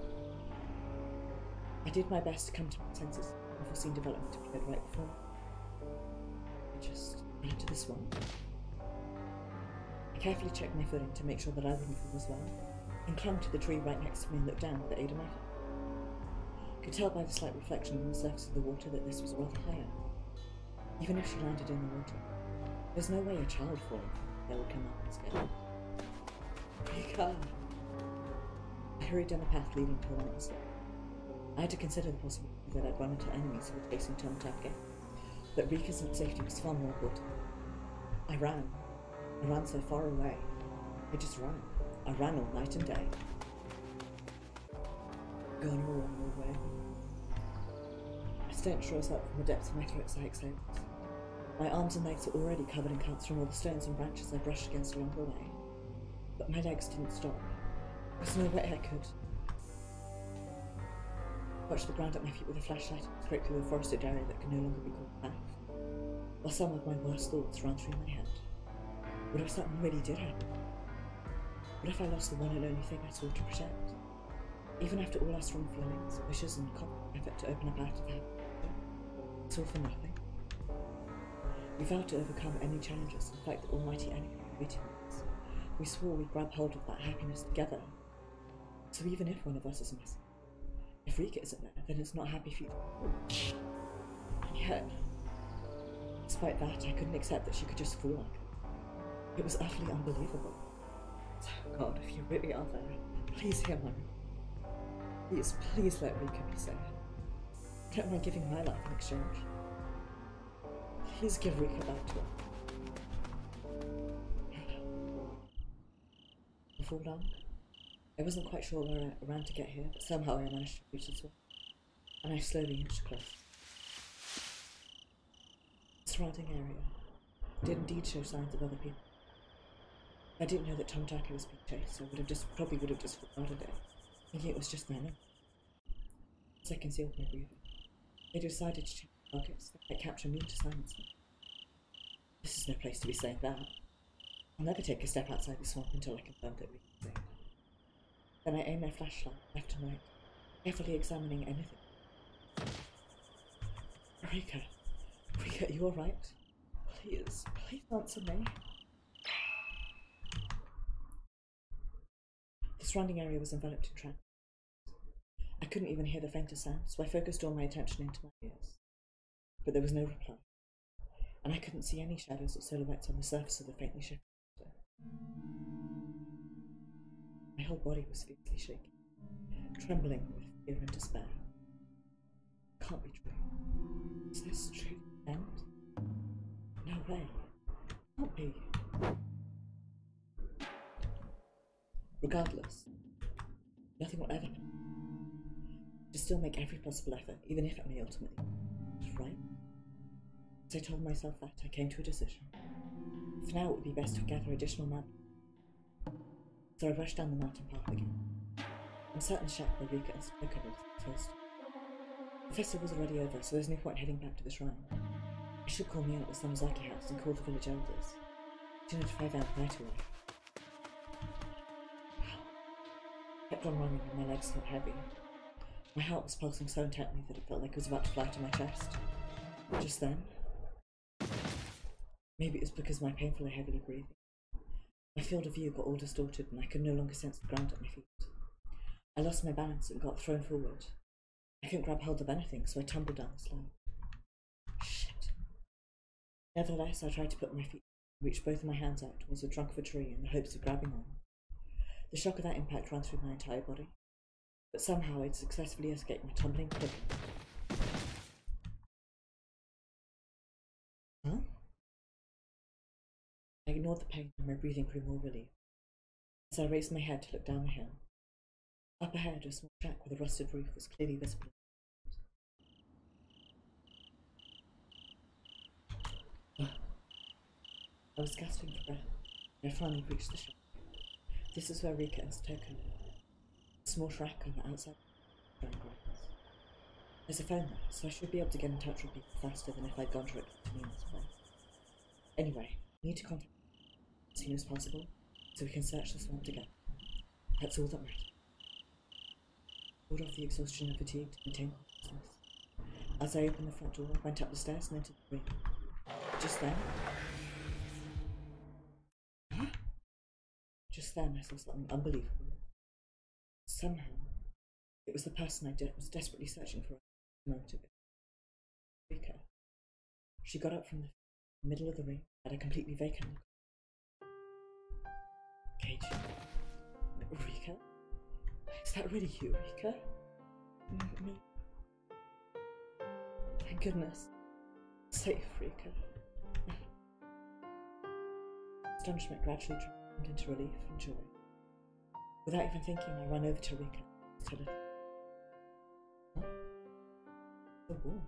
I did my best to come to my senses. Unforeseen development appeared right before me. I just ran to the swamp. I carefully checked my footing to make sure that I wouldn't fall as well, and clung to the tree right next to me and looked down with the aid of my foot. I could tell by the slight reflection on the surface of the water that this was rather higher. Even if she landed in the water, there's no way a child falling from there would come out unscathed. Rika! I hurried down the path leading to the mountain. I had to consider the possibility that I'd run into enemies who were chasing Tomotage, but Rika's safety was far more important. I ran so far away. I just ran. I ran all night and day. Gone all the way. A stench rose up from the depths of my throat as I exhaled. My arms and legs were already covered in cuts from all the stones and branches I brushed against along the way. But my legs didn't stop. There's no way I could. I watched the ground at my feet with a flashlight and scraped through the forested area that could no longer be called a path, while some of my worst thoughts ran through my head. What if something really did happen? What if I lost the one and only thing I sought to protect? Even after all our strong feelings, wishes, and constant effort to open up out of that, it's all for nothing. We vowed to overcome any challenges and fight the almighty enemy waiting for us. We swore we'd grab hold of that happiness together. So even if one of us is missing, if Rika isn't there, then it's not happy for you. And yet, despite that, I couldn't accept that she could just fall like that. It was utterly unbelievable. So, God, if you really are there, please hear my Please let Rika be safe. I don't mind giving my life in exchange. Please give Rika back to her. Before long, I wasn't quite sure where I ran to get here, but somehow I managed to reach the swamp, and I slowly inched close. The surrounding area did indeed show signs of other people. I didn't know that Tomotage was being chased, so probably would have just regarded it, thinking it was just my enemy. As I concealed my breathing, they decided to change targets that might capture me to silence them. This is no place to be saying that. I'll never take a step outside the swamp until I confirm that we can safe. Then I aimed my flashlight left and right, carefully examining anything. Rika, are you alright? Please answer me. The surrounding area was enveloped in trance. I couldn't even hear the faintest sound, so I focused all my attention into my ears. But there was no reply, and I couldn't see any shadows or silhouettes on the surface of the faintly shifting water. My whole body was fiercely shaking, trembling with fear and despair. It can't be true. Is this true end? No way. It can't be. Regardless, nothing will ever happen. To still make every possible effort, even if it may ultimately be right. As I told myself that, I came to a decision. For now, it would be best to gather additional mountain. So I rushed down the mountain path again. I'm certain the shack where Rika and Stoker lived was close. The festival was already over, so there's no point heading back to the shrine. I should call Mio at the Samazaki house and call the village elders to notify them right away. I kept on running and my legs felt heavy. My heart was pulsing so intently that it felt like it was about to fly to my chest. Just then, maybe it was because my painfully heavily breathing, my field of view got all distorted and I could no longer sense the ground at my feet. I lost my balance and got thrown forward. I couldn't grab hold of anything, so I tumbled down the slope. Shit. Nevertheless, I tried to put my feet and reach both of my hands out towards the trunk of a tree in the hopes of grabbing on. The shock of that impact ran through my entire body, but somehow I'd successfully escaped my tumbling clip. Huh? I ignored the pain and my breathing grew more relieved. As I raised my head to look down the hill, up ahead a small shack with a rusted roof was clearly visible. I was gasping for breath when I finally reached the shack. This is where Rika and Stoker lived. A small shack on the outside of the grounds. There's a phone there, so I should be able to get in touch with people faster than if I'd gone directly to Nina's place. Anyway, I need to contact them as soon as possible, so we can search the swamp together. That's all that matters. I pulled off the exhaustion and fatigue to maintain consciousness. As I opened the front door, I went up the stairs and entered the room. Just then, I saw something unbelievable. Somehow, it was the person I was desperately searching for a moment ago. Rika. She got up from the middle of the room, had a completely vacant look. Cage. Rika? Is that really you, Rika? Me? Thank goodness. Safe, Rika. Astonishment gradually transformed into relief and joy. Without even thinking, I ran over to Rika and said, "Huh? The war?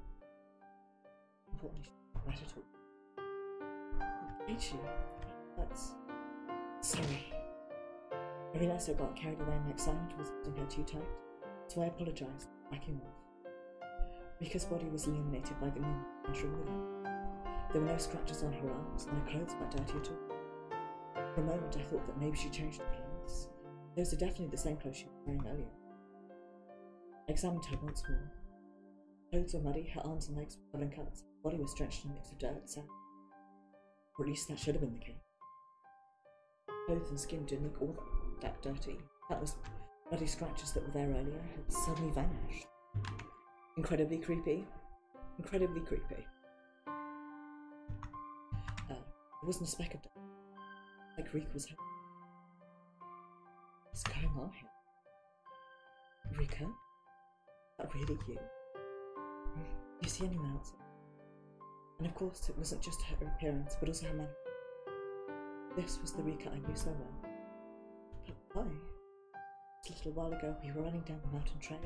Importantly, right at all. Ichi, that's... Sorry. I realised I got carried away and my excitement was holding her too tight, so I apologised, backing off. Rika's body was illuminated by the moon entering the room. There were no scratches on her arms, and her clothes weren't dirty at all. For a moment I thought that maybe she changed her clothes. Those are definitely the same clothes she was wearing earlier. I examined her once more. Her clothes were muddy, her arms and legs were covered in cuts, her body was drenched in a mix of dirt and sand. Or at least that should have been the case. Clothes and skin didn't look all that dirty. That was bloody scratches that were there earlier had suddenly vanished. Incredibly creepy. Incredibly creepy. There wasn't a speck of dirt. Like Rika was home. What's going on here? Rika? Is that really you? Do you see anyone else? And of course, it wasn't just her appearance, but also her manner. This was the Rika I knew so well. But why? Just a little while ago, we were running down the mountain trail.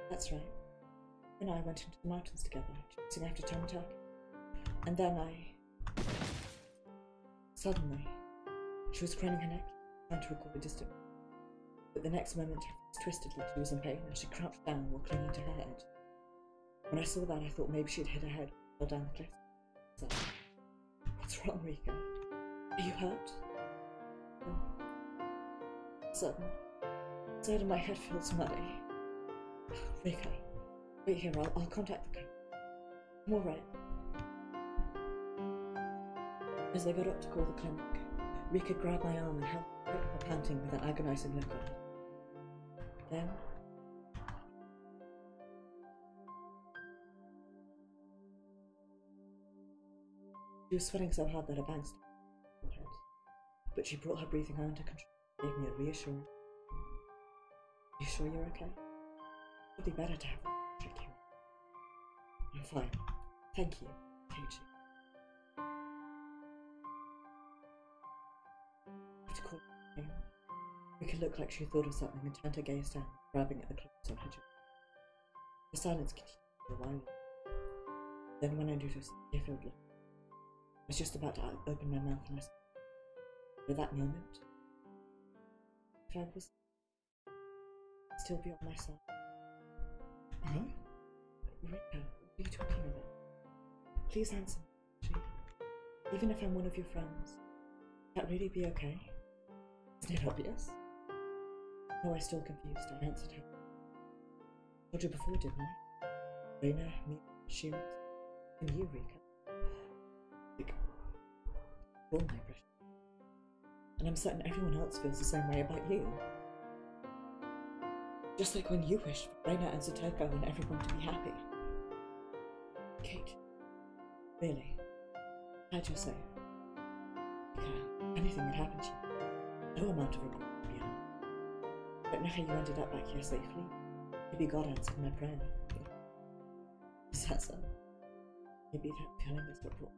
That's right. Then I went into the mountains together, chasing after Tamataki. And then Suddenly, she was craning her neck, trying to record a distance. But the next moment, her face twisted like she was in pain, and she crouched down while clinging to her head. When I saw that, I thought maybe she'd hit her head and fell down the cliff. So, what's wrong, Rika? Are you hurt? Sudden, Inside of my head feels muddy. Rika, wait here, I'll contact the coach. I'm alright. As I got up to call the clinic, Rika grabbed my arm and held me, panting with an agonizing look on her. Then, she was sweating so hard that her bangs started to her head, but she brought her breathing under control and gave me a reassuring. You sure you're okay? It'd be better to have a check you. I'm fine. Thank you, Keiichi. I have to call her name. Rika looked like she thought of something and turned her gaze down, grabbing at the clothes on her jaw. The silence continued for a while. Then when I noticed the tear-filled look, I was just about to open my mouth and I said, at that moment, if I was still be on my side. Huh? Rika, what are you talking about? Please answer me. Even if I'm one of your friends, would that really be okay? Isn't it obvious? No, I'm still confused. I answered her. I told you before, didn't I? Reina, me, Shields, and you, Rika. Like, all my precious. And I'm certain everyone else feels the same way about you. Just like when you wished for Reina and Satoko and everyone to be happy. Kate, really? Glad you're safe. Anything had happened to you, no amount of regret would be enough. I don't know how you ended up back here safely. Maybe God answered my prayer. Is that so? Maybe that feeling is what brought.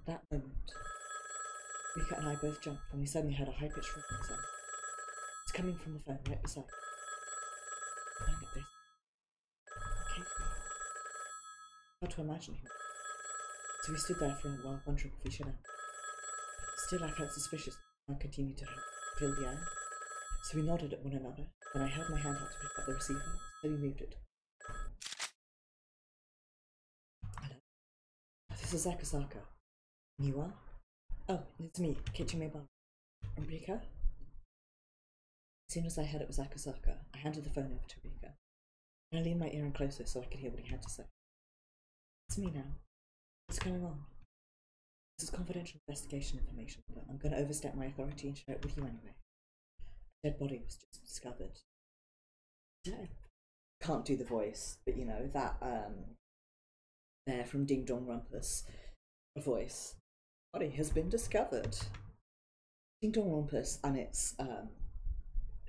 That moment, Rika and I both jumped when we suddenly heard a high-pitched ringing sound. It's coming from the phone right beside me. Look at this. Kate. Hard to imagine him. So we stood there for a while, wondering if we should have. Still, I felt suspicious and continued to fill the air. So we nodded at one another. Then I held my hand out to pick up the receiver, slowly moved it. Hello? This is Akasaka. And you are? Oh, it's me, Keiichi Meibara. And Rika? As soon as I heard it was Akasaka, I handed the phone over to Rika. And I leaned my ear in closer so I could hear what he had to say. It's me now. What's going on? This is confidential investigation information, but I'm going to overstep my authority and share it with you anyway. A dead body was just discovered. Can't do the voice, but you know, that, there from Ding Dong Rumpus, a voice. Body has been discovered. Ding Dong Rumpus and its,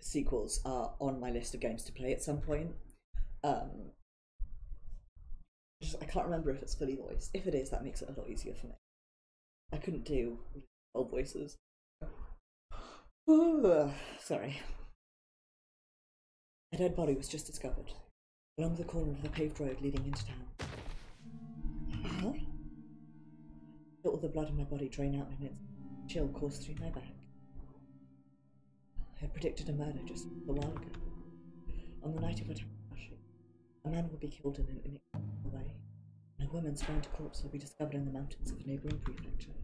sequels are on my list of games to play at some point. I can't remember if it's fully voiced. If it is, that makes it a lot easier for me. I couldn't do old voices. Sorry. A dead body was just discovered along the corner of the paved road leading into town. Huh? I felt all the blood in my body drain out and its chill coursed through my back. I predicted a murder just a while ago. On the night of Watanagashi, a man will be killed in an inexplicable way, and a woman's burnt corpse will be discovered in the mountains of a neighbouring prefecture.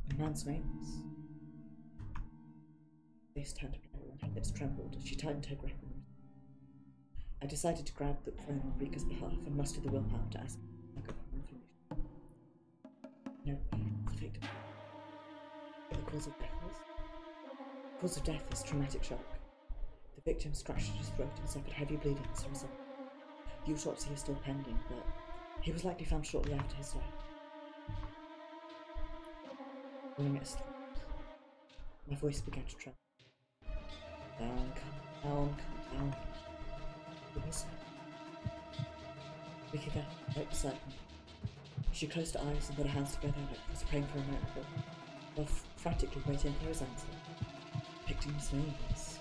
The man's name was... Her face turned pale and her lips trembled as she tightened her grip on me. I decided to grab the phone on Rika's behalf and muster the willpower to ask her for information. No, the victim. What the cause of death was? The cause of death is traumatic shock. The victim scratched at his throat and suffered heavy bleeding as a result. The autopsy is still pending, but he was likely found shortly after his death. Pulling at his throat, my voice began to tremble. Calm down. What was it? Rika got right beside me. She closed her eyes and put her hands together like she was praying for a miracle, while frantically waiting for his answer. Picked his names.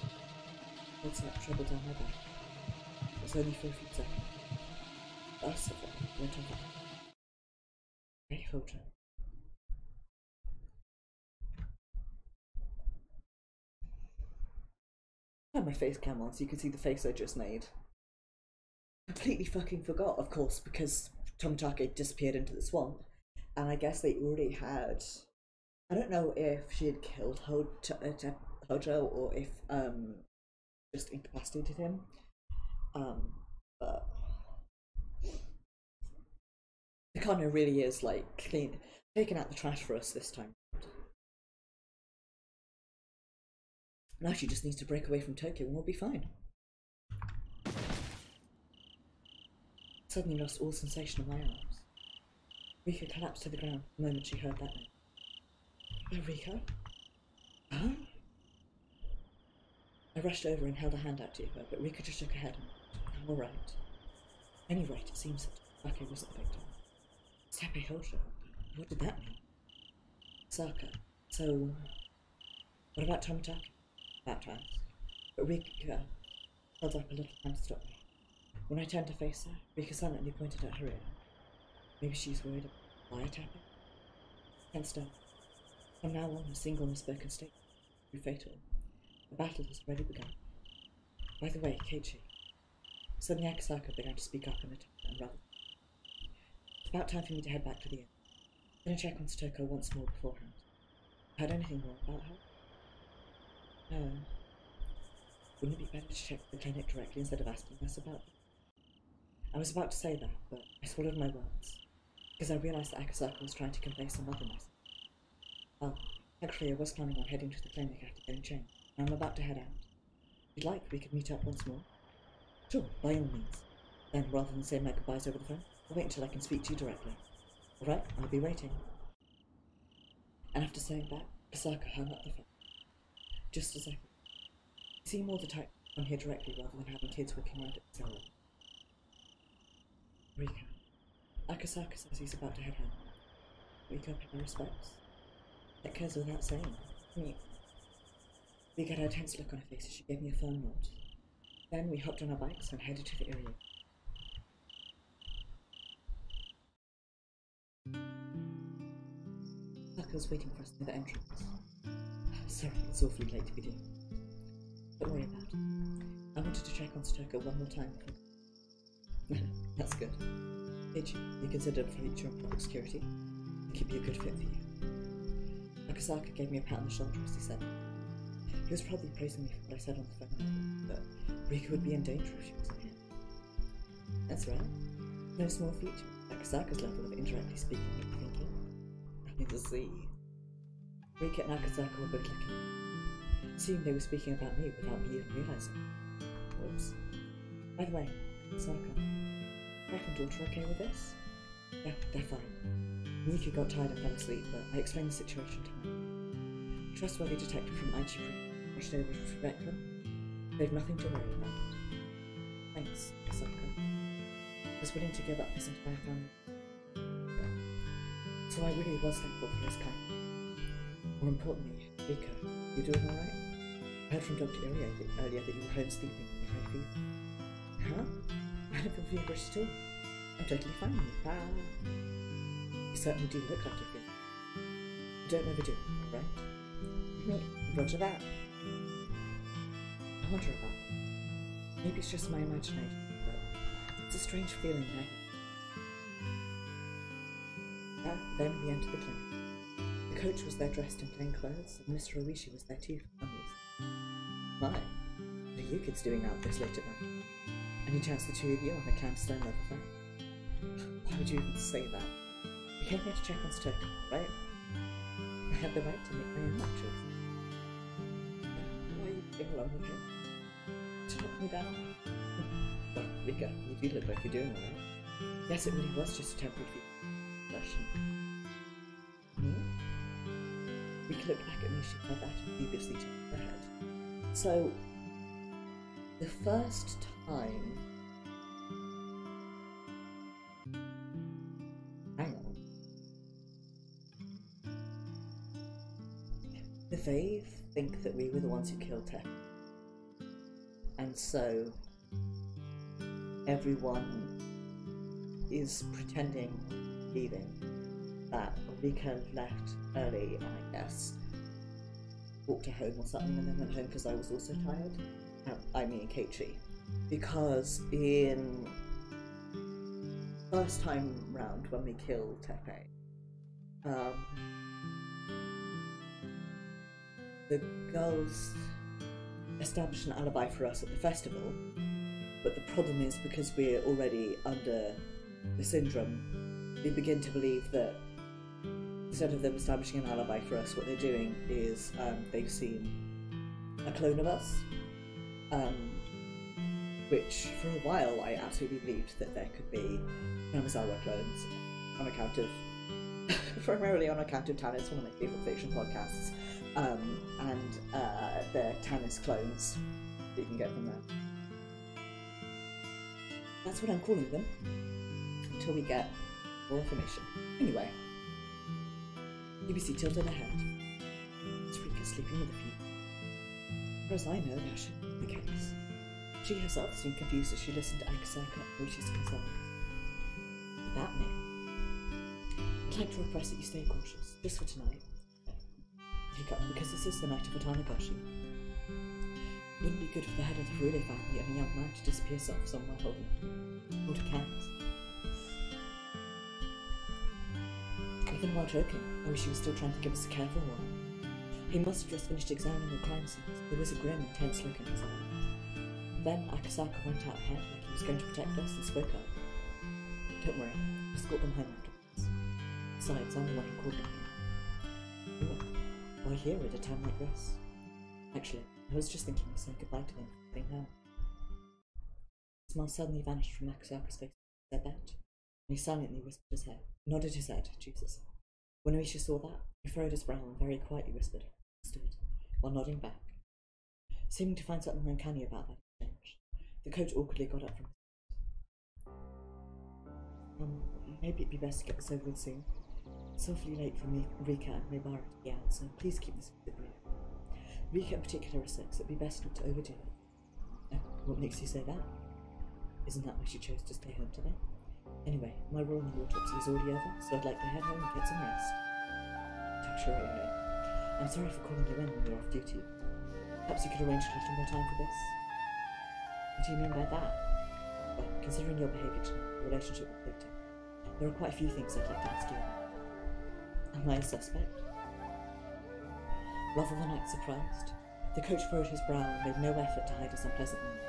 Blood sweat trembled down my back. It was only for a few seconds. The last of it went on back. I hold her. I had my face cam on so you could see the face I just made. Completely fucking forgot, of course, because Tomitake disappeared into the swamp, and I guess they already had I don't know if she had killed Hojo or if just incapacitated him. But Nakano really is like taking out the trash for us this time. Now she just needs to break away from Tokyo and we'll be fine. Suddenly lost all sensation of my arms. Rika collapsed to the ground the moment she heard that name. Oh, Rika? Huh? I rushed over and held a hand out to her, but Rika just shook her head and I'm alright. At any rate, it seems that Take wasn't the victim. Tepe Hojo? What did that mean? Saka. So, what about Tomitake? That time. But Rika held up a little hand to stop me. When I turned to face her, Rika silently pointed at her ear. Maybe she's worried about wiretapping? Tensed up. From now on, a single unspoken statement would be fatal. The battle has already begun. By the way, Keiichi. Suddenly Akasaka began to speak up in a tone and rather. It's about time for me to head back to the inn. I'm going to check on Stoko once more beforehand. Heard anything more about her? No. Wouldn't it be better to check the clinic directly instead of asking us about them? I was about to say that, but I swallowed my words, because I realized that Akasaka was trying to convey some other message. Well, actually I was planning on heading to the clinic after getting changed, and I'm about to head out. If you'd like, we could meet up once more. Sure, by all means. Then, rather than say my goodbyes over the phone, I'll wait until I can speak to you directly. Alright, I'll be waiting. And after saying that, Akasaka hung up the phone. Just as I thought. You seem more the type to come here directly rather than having kids working around at the cellar. Rika. Akasaka says he's about to head home. Rika, pay my respects. That goes without saying. Rika had a tense look on her face as she gave me a firm nod. Then we hopped on our bikes and headed to the area. Saka was waiting for us near the entrance. Sorry, it's awfully late to be doing. Don't worry about it. I wanted to check on Stoko one more time before. That's good. Did you consider future public security? It could be a good fit for you. Akasaka gave me a pat on the shoulder as he said. He was probably praising me for what I said on the phone, but Rika would be in danger if she wasn't here. That's right. No small feat. Akasaka's level of indirectly speaking and thinking. I need to see. Rika and Akasaka were both looking. Assumed they were speaking about me without me even realizing. Oops. By the way, Akasaka, wife and daughter okay with this? Yeah, they're fine. Mika got tired and fell asleep, but I explained the situation to her. Trustworthy detective from Aichi rushed over to protect them. They've nothing to worry about. Thanks, Akasaka. I was willing to give up his entire family. So I really was thankful for his kindness. More importantly, Rika, you doing alright? I heard from Dr. Irie earlier that you were home sleeping with a high fever. Huh? I don't feel feverish at all. I'm totally fine. You certainly do look like you're feeling. You don't overdo it, alright? Roger that. I wonder about it. Maybe it's just my imagination, but it's a strange feeling there. Then we entered the clinic. The coach was there dressed in plain clothes, and Mr. Oishi was there too for some reason. My, what are you kids doing out this late at night? Any chance the two of you on a clandestine love affair? Why would you even say that? We came here to check on Stoko, right? I have the right to make my own matches. Why are you being alone with him? To knock me down? Well, Rika, you do look like you're doing alright. Yes, it really was just a temporary flushing. Rika looked back at me, she heard that and dubiously turned her head. So, the first time... Hang on. They think that we were the ones who killed Tepe. And so, everyone is pretending, believing that Rika left early and I guess walked her home or something and then went home because I was also tired. I mean Keiichi. Because in first time round when we killed Tepe, the girls established an alibi for us at the festival, but the problem is because we're already under the syndrome, they begin to believe that instead of them establishing an alibi for us, what they're doing is they've seen a clone of us, which for a while I absolutely believed that there could be Namizawa clones on account of primarily on account of Tannis, one of my favourite fiction podcasts, and the Tannis clones that you can get from there. That's what I'm calling them, until we get more information. Anyway, BBC tilted ahead. It's Rika sleeping with a few. As far as I know, that shouldn't be the case. She herself seemed confused as she listened to Akasaka and Rishi's concerns. What that mean? I'd like to request that you stay cautious, just for tonight. Hiccup, because this is the night of Watanagashi. It wouldn't be good for the head of the Furule family and a young man to disappear somewhere holding a cat. Even while joking, I wish he was still trying to give us a careful one. He must have just finished examining the crime scenes. There was a grim, intense look in his eyes. Then Akasaka went out ahead like he was going to protect us and spoke up. Don't worry, I'll escort them home afterwards. Besides, I'm the one who called them here. Why here at a time like this? Actually, I was just thinking of saying goodbye to them before getting home. The smile suddenly vanished from Akasaka's face. Said that, and he silently nodded his head, Jesus. When Oisha saw that, he furrowed his brow and very quietly whispered, "Understood," while nodding back. Seeming to find something uncanny about that exchange, the coach awkwardly got up from his seat. Maybe it'd be best to get this over with soon. It's awfully late for me, Rika and Mibara to be out, so please keep this visit brief. Rika in particular is sick, so it'd be best not to overdo it. What makes you say that? Isn't that why she chose to stay home today? Anyway, my role in the autopsy is already over, so I'd like to head home and get some rest. Sure, I'm sorry for calling you in when you're off duty. Perhaps you could arrange a little more time for this? What do you mean by that? Well, considering your behaviour tonight, your relationship with Victor, there are quite a few things I'd like to ask you about. Am I a suspect? Rather than act surprised, the coach furrowed his brow and made no effort to hide his unpleasant mood.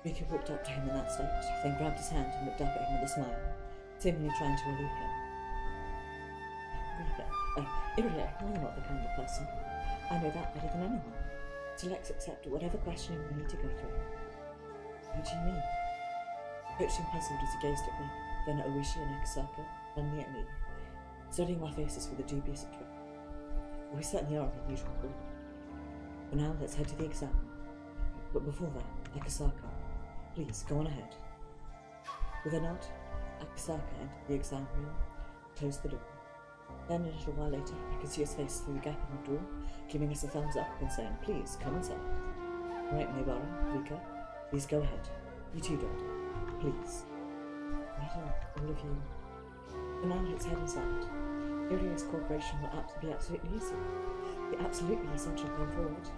Rika walked up to him in that state, then grabbed his hand and looked up at him with a smile, seemingly trying to relieve him. Rika, Iria, you're not the kind of person. I know that better than anyone. So let's accept whatever questioning we need to go through. What do you mean? The coach seemed puzzled as he gazed at me, then at Oishi and Akasaka, finally at me, studying our faces with a dubious expression. Well, we certainly are an unusual group. For now, let's head to the exam. But before that, Akasaka, please, go on ahead. With a nod, Akasaka entered the exam room, closed the door. Then, a little while later, I could see his face through the gap in the door, giving us a thumbs up and saying, "Please, come inside." Right, Mibara, Rika, please go ahead. You too, Doctor. Please. All of you. For now, let's head inside. Iria's cooperation will be absolutely easy. Be absolutely essential going forward.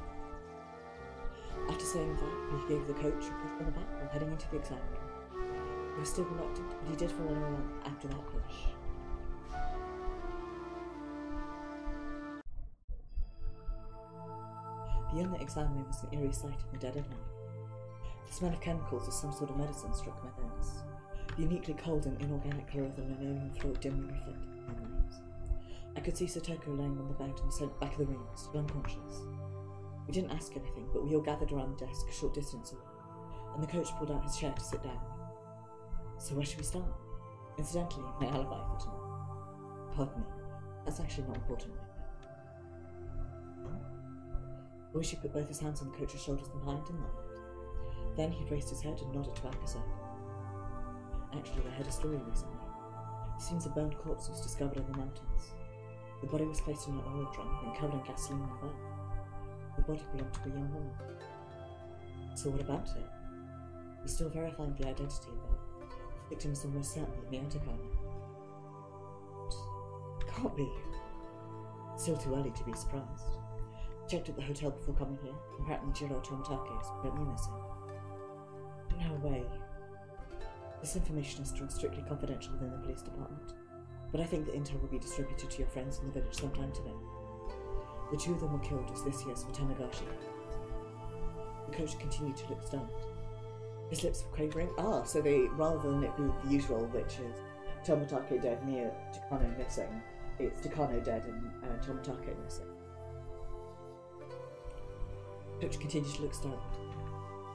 After saying that, he gave the coach a push on the back while heading into the exam room. He was still reluctant, but he did follow along after that push. The unlit exam room was an eerie sight in the dead of night. The smell of chemicals as some sort of medicine struck my nose. The uniquely cold and inorganic colour of the linoleum floor dimly reflected my nose. I could see Satoko lying on the bed in the back of the room, still unconscious. We didn't ask anything, but we all gathered around the desk a short distance away, and the coach pulled out his chair to sit down. So where should we start? Incidentally, my alibi for tonight. Pardon me, that's actually not important right now. Oishi put both his hands on the coach's shoulders behind and nodded. Then he raised his head and nodded to Akasaka. Actually, I heard a story recently. It seems a burned corpse was discovered in the mountains. The body was placed in an oil drum and covered in gasoline and burnt. The body belonged to a young woman. So what about it? We're still verifying the identity, but the victim is almost certainly Miotsukushi. Can't be. Still too early to be surprised. Checked at the hotel before coming here, and apparently Jiro Tomitake is currently missing. No way. This information is still strictly confidential within the police department, but I think the intel will be distributed to your friends in the village sometime today. The two of them were killed as this year's Watanagashi. The coach continued to look stunned. His lips were quavering. So they, rather than it be the usual, which is Tomotage dead, Takano missing, it's Takano dead and Tomotage missing. The coach continued to look stunned.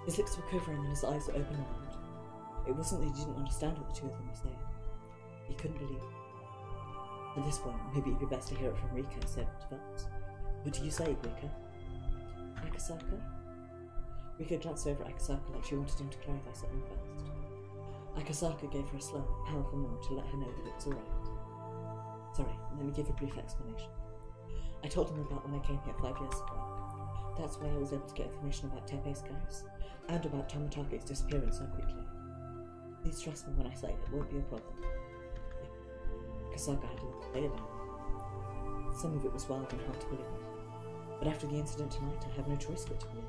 His lips were quivering and his eyes were open wide. It wasn't that he didn't understand what the two of them were saying. He couldn't believe it. At this point, maybe it'd be best to hear it from Rika, said Vance. What do you say, Rika? Akasaka? Rika glanced over at Akasaka like she wanted him to clarify something first. Akasaka gave her a slow, powerful nod to let her know that it was alright. Sorry, let me give a brief explanation. I told him about when I came here 5 years ago. That's why I was able to get information about Tepe's case, and about Tomotake's disappearance so quickly. Please trust me when I say it won't be a problem. Akasaka had a lot to say about it. Some of it was wild and hard to believe, but after the incident tonight I have no choice but to believe.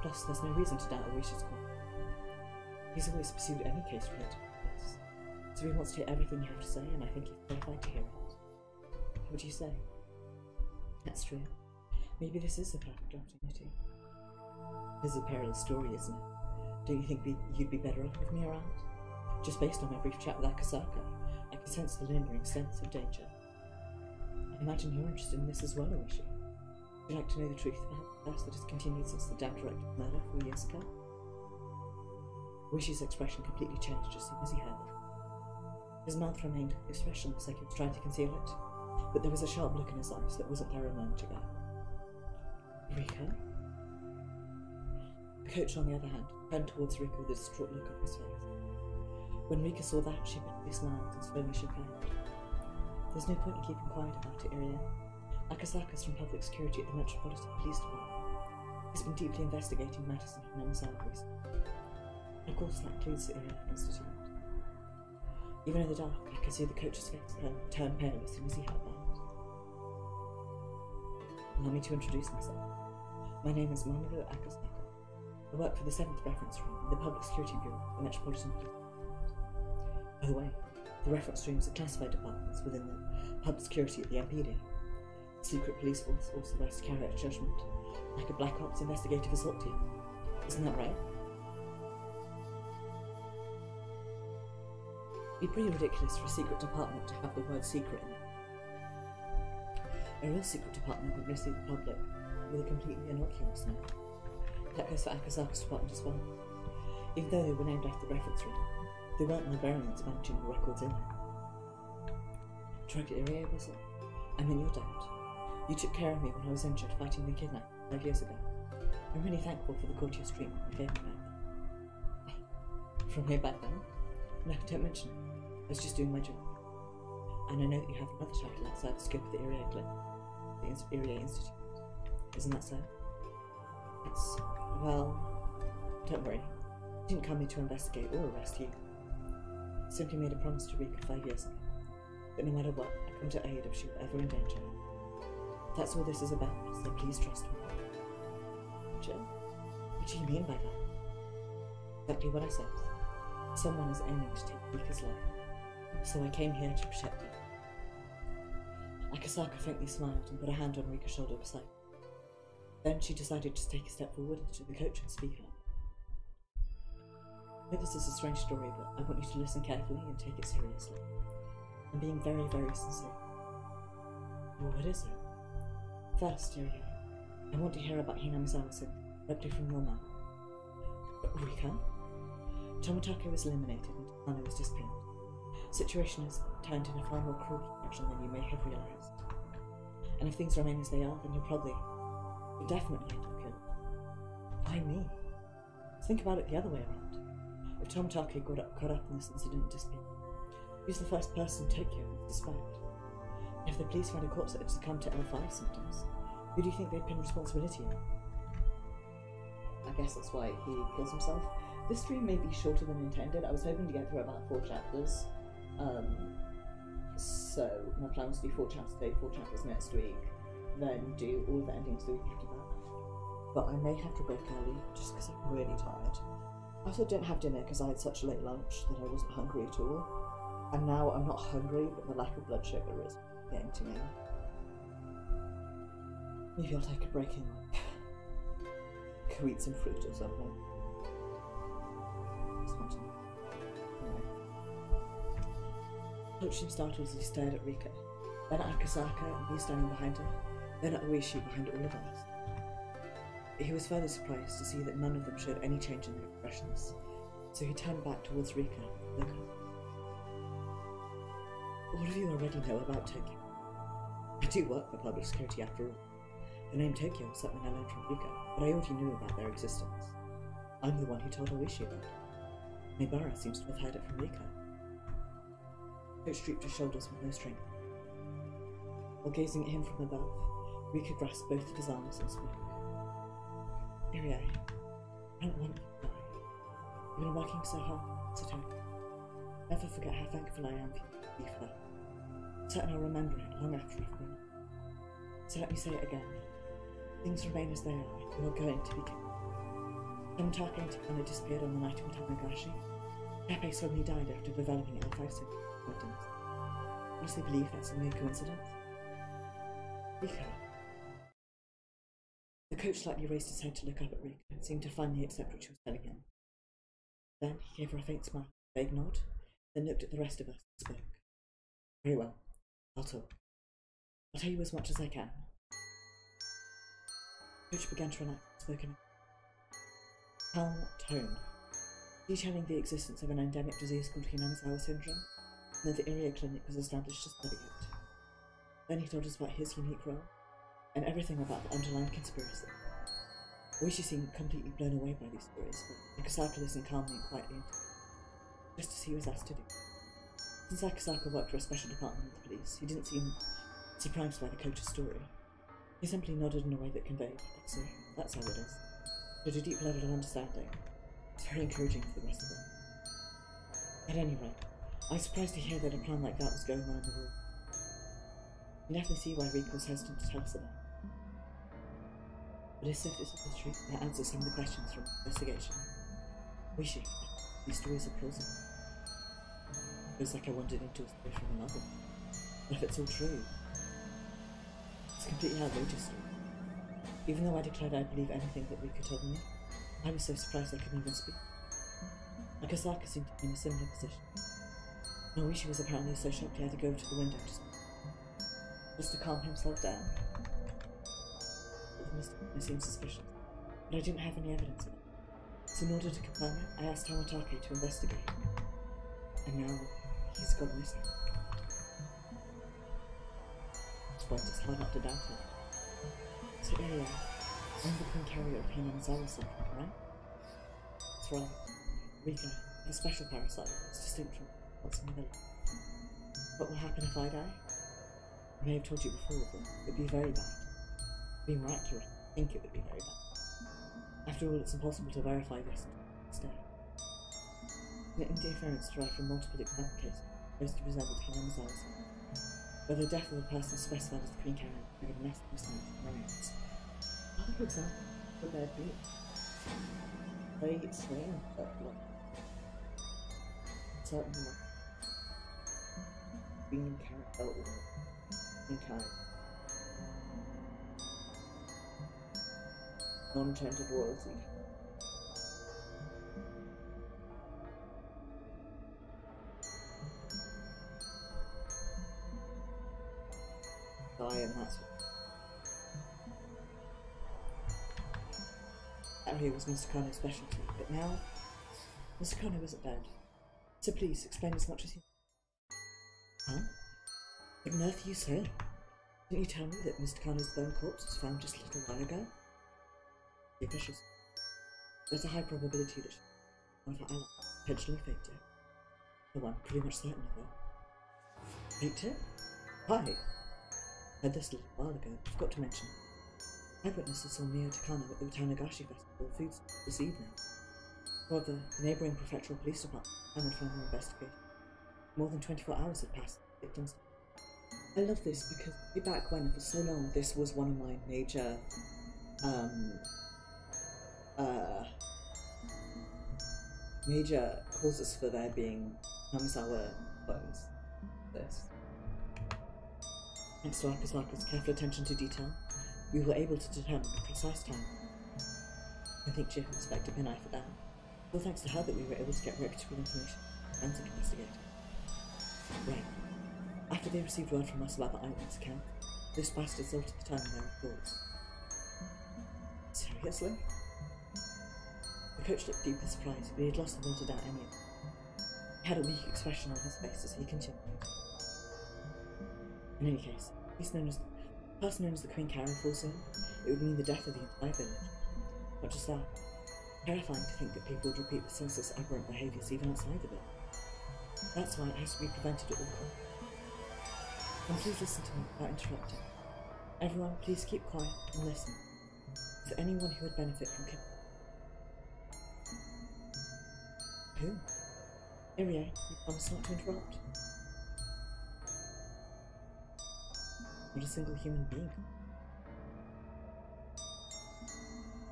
Plus, there's no reason to doubt Oishi's call. He's always pursued any case related to this, so he wants to hear everything you have to say, and I think he's qualified to hear it. What do you say? That's true. Maybe this is a perfect opportunity. This is a perilous story, isn't it? Don't you think you'd be better off with me around? Just based on my brief chat with Akasaka, I can sense the lingering sense of danger. I imagine you're interested in this as well, Oishi. Would you like to know the truth about the past that has continued since the dad-directed murder 4 years ago? Oishi's expression completely changed as soon as he heard it. His mouth remained expressionless, like he was trying to conceal it, but there was a sharp look in his eyes that wasn't there a moment ago. Rika? The coach, on the other hand, turned towards Rika with a distraught look on his face. When Rika saw that, she bitterly smiled and slowly shook her head. There's no point in keeping quiet about it, Iria. Akasaka's from Public Security at the Metropolitan Police Department. He's been deeply investigating matters in Hanamasawa recently. Of course, that includes the Iria Institute. Even in the dark, I could see the coach's face turn pale as soon as he heard that. Allow me to introduce myself. My name is Mamoru Akasaka. I work for the 7th Reference Room in the Public Security Bureau of the Metropolitan Police Department. By the way, the reference rooms are classified departments within the Public Security at the MPD. The Secret Police Force also wears to carry out judgment, like a Black Ops investigative assault team. Isn't that right? It'd be pretty ridiculous for a secret department to have the word secret in it. A real secret department would mislead the public with a completely innocuous name. That goes for Akasaka's department as well. Even though they were named after the reference room, they weren't librarians managing the records in there. Drug Irie, was it? I mean, your dad. You took care of me when I was injured fighting the kidnapper 5 years ago. I'm really thankful for the courteous treatment you gave me back then. From way back then? No, don't mention it. I was just doing my job. And I know that you have another title outside the scope of the Irie Clinic, the Irie Institute. Isn't that so? It's, well, don't worry. I didn't come here to investigate or arrest you. I simply made a promise to Rika 5 years ago. But no matter what, I come to aid if she were ever in danger. That's all this is about, so please trust me. Jill, what do you mean by that? Exactly what I said. Someone is aiming to take Rika's life, so I came here to protect her. Akasaka faintly smiled and put a hand on Rika's shoulder beside her. Then she decided to take a step forward into the coach and speak up. I know this is a strange story, but I want you to listen carefully and take it seriously. I'm being very, very sincere. Well, what is it? First, Irie, I want to hear about Hinamizawa-san directly from your mouth. But Rika? Tomotage was eliminated and Takano was disappeared. The situation has turned in a far more cruel direction than you may have realised. And if things remain as they are, then you'll definitely end up killed. Why me? Think about it the other way around. If Tomotage got up in this incident and disappeared, who's the first person in Tokyo with suspect? If the police find a corpse that had succumbed to L5 symptoms, who do you think they'd pin responsibility on? I guess that's why he kills himself. This stream may be shorter than intended. I was hoping to get through about 4 chapters. So my plan was to do 4 chapters today, 4 chapters next week, then do all the endings the week after that. But I may have to break early, just because I'm really tired. I also didn't have dinner because I had such a late lunch that I wasn't hungry at all. And now I'm not hungry, but the lack of blood sugar is getting to me. Maybe I'll take a break and go eat some fruit or something. Anyway. Coach seemed startled as he stared at Rika, then at Akasaka and me standing behind her, then at Oishi behind all of us. He was further surprised to see that none of them showed any change in their expressions, so he turned back towards Rika and looked. What do you already know about Tokyo? I do work for public security after all. The name Tokyo was something I learned from Rika, but I already knew about their existence. I'm the one who told Oishi about it. Mibara seems to have heard it from Rika. Coach drooped her shoulders with no strength. While gazing at him from above, Rika grasped both of his arms and spoke. Irie, I don't want you to die. You've been working so hard, so tight. Never forget how thankful I am for you for that. Certain I'll remember it long after I've gone. So let me say it again. Things remain as they are. You are going to be killed. Yamatake and Takano disappeared on the night of Watanagashi. Pepe suddenly died after developing L5 symptoms. Honestly believe that's a mere coincidence? Rika. The coach slightly raised his head to look up at Rika and seemed to finally accept what she was telling him. Then he gave her a faint smile, a vague nod, then looked at the rest of us and spoke. Very well. I'll talk. I'll tell you as much as I can. The coach began to relax and spoke in a calm tone, detailing the existence of an endemic disease called Hinamizawa syndrome, and that the Irie clinic was established to study it. Then he told us about his unique role, and everything about the underlying conspiracy. Oishi seemed completely blown away by these stories, but Akasaka listened calmly and quietly into it, just as he was asked to do. Since Akasaka worked for a special department of the police, he didn't seem surprised by the coach's story. He simply nodded in a way that conveyed, so that's how it is. At a deep level of understanding. It's very encouraging for the rest of them. At any rate, I was surprised to hear that a plan like that was going on in the room. You can definitely see why Rika was hesitant to tell us about it. But as if this is the truth, that answers some of the questions from the investigation. Oishi, these stories are plausible. Feels like I wandered into a story from a novel. But if it's all true, it's a completely outrageous story. Even though I declared I believe anything that Rika told me, I was so surprised I couldn't even speak. Akasaka seemed to be in a similar position. Oishi was apparently so shocked he had to go to the window just to calm himself down. It seemed suspicious, but I didn't have any evidence of it. So in order to confirm it, I asked Hamatake to investigate. And now, he's gone missing. But it's hard not to doubt it. So Irie, I'm the twin carrier of Hinamizawa syndrome, right? That's right. Rika, the special parasite, is distinct from what's in the village. What will happen if I die? I may have told you before, but it would be very bad. To be more accurate, I think it would be very bad. After all, it's impossible to verify this until the next day. An interference derived from multiple example cases supposed to resemble Hinamizawa syndrome. Whether the death of a person specified as the queen carrier would have massive signs of romance. Other example would there be? Very strange, but look. Certainly not. Queen carrier, queen carrier. Non-chanted royalty. And that's what that area was Mr. Kano's specialty, but now Mr. Kano isn't dead. So please explain as much as you. Huh? What on earth are you saying? Didn't you tell me that Mr. Kano's bone corpse was found just a little while ago? The officials. There's a high probability that one of her allies potentially faked it. The one pretty much certain of it. Faked it? Why? I heard this a little while ago, I forgot to mention. Eyewitnesses saw Miotsukushi at the Watanagashi festival foods this evening. However, the neighbouring prefectural police department hammered further investigation. More than 24 hours had passed since the victims. I love this because way back when, for so long, this was one of my major, major causes for there being Hinamizawa bones. This. Thanks to Akasaka's careful attention to detail, we were able to determine the precise time. I think Chief Inspector Binai for that. Well, thanks to her that we were able to get reputable information from the forensic investigator. Right. After they received word from us about the eyewitness account, those bastards altered the time in their reports. Seriously? The coach looked deeply surprised, but he had lost the will to doubt any of it. He had a weak expression on his face as he continued. In any case, the person known as the Queen Kara falls in, it would mean the death of the entire village. Not just that, terrifying to think that people would repeat the senseless, aberrant behaviours even outside the village. That's why it has to be prevented at all costs. And please listen to me without interrupting. Everyone, please keep quiet and listen. Is there anyone who would benefit from killing? Who? Irie, you promise not to interrupt. Not a single human being.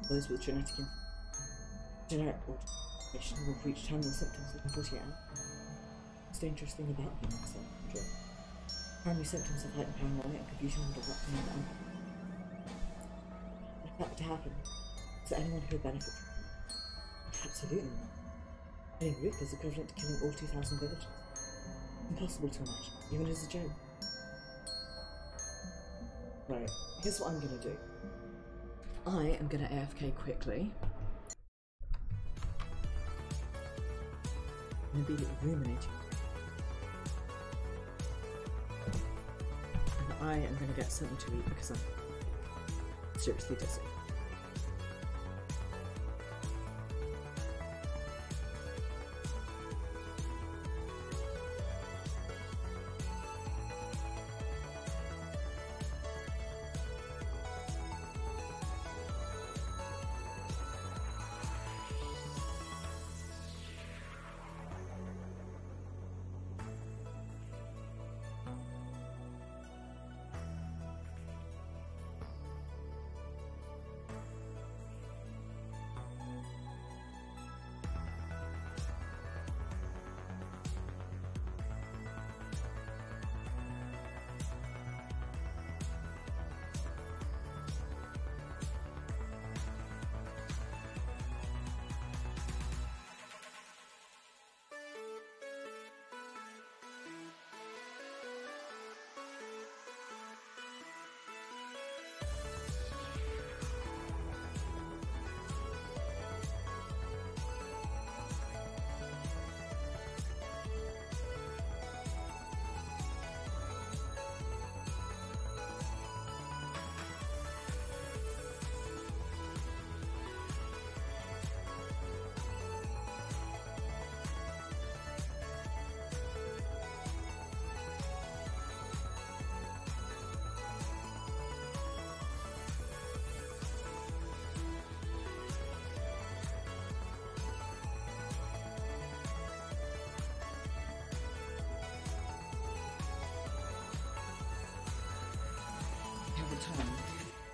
Those with generic information will reach terminal symptoms within 48 hours. The dangerous thing about being self-control. Primary symptoms of heightened paranoia and confusion would erupt from the end. If that were to happen, is there anyone who would benefit from it? Absolutely not. Killing Ruth is equivalent to killing all 2,000 villagers. Impossible to imagine, even as a joke. Right, here's what I'm gonna do. I am gonna AFK quickly. I'm gonna be ruminating. And I am gonna get something to eat because I'm seriously dizzy.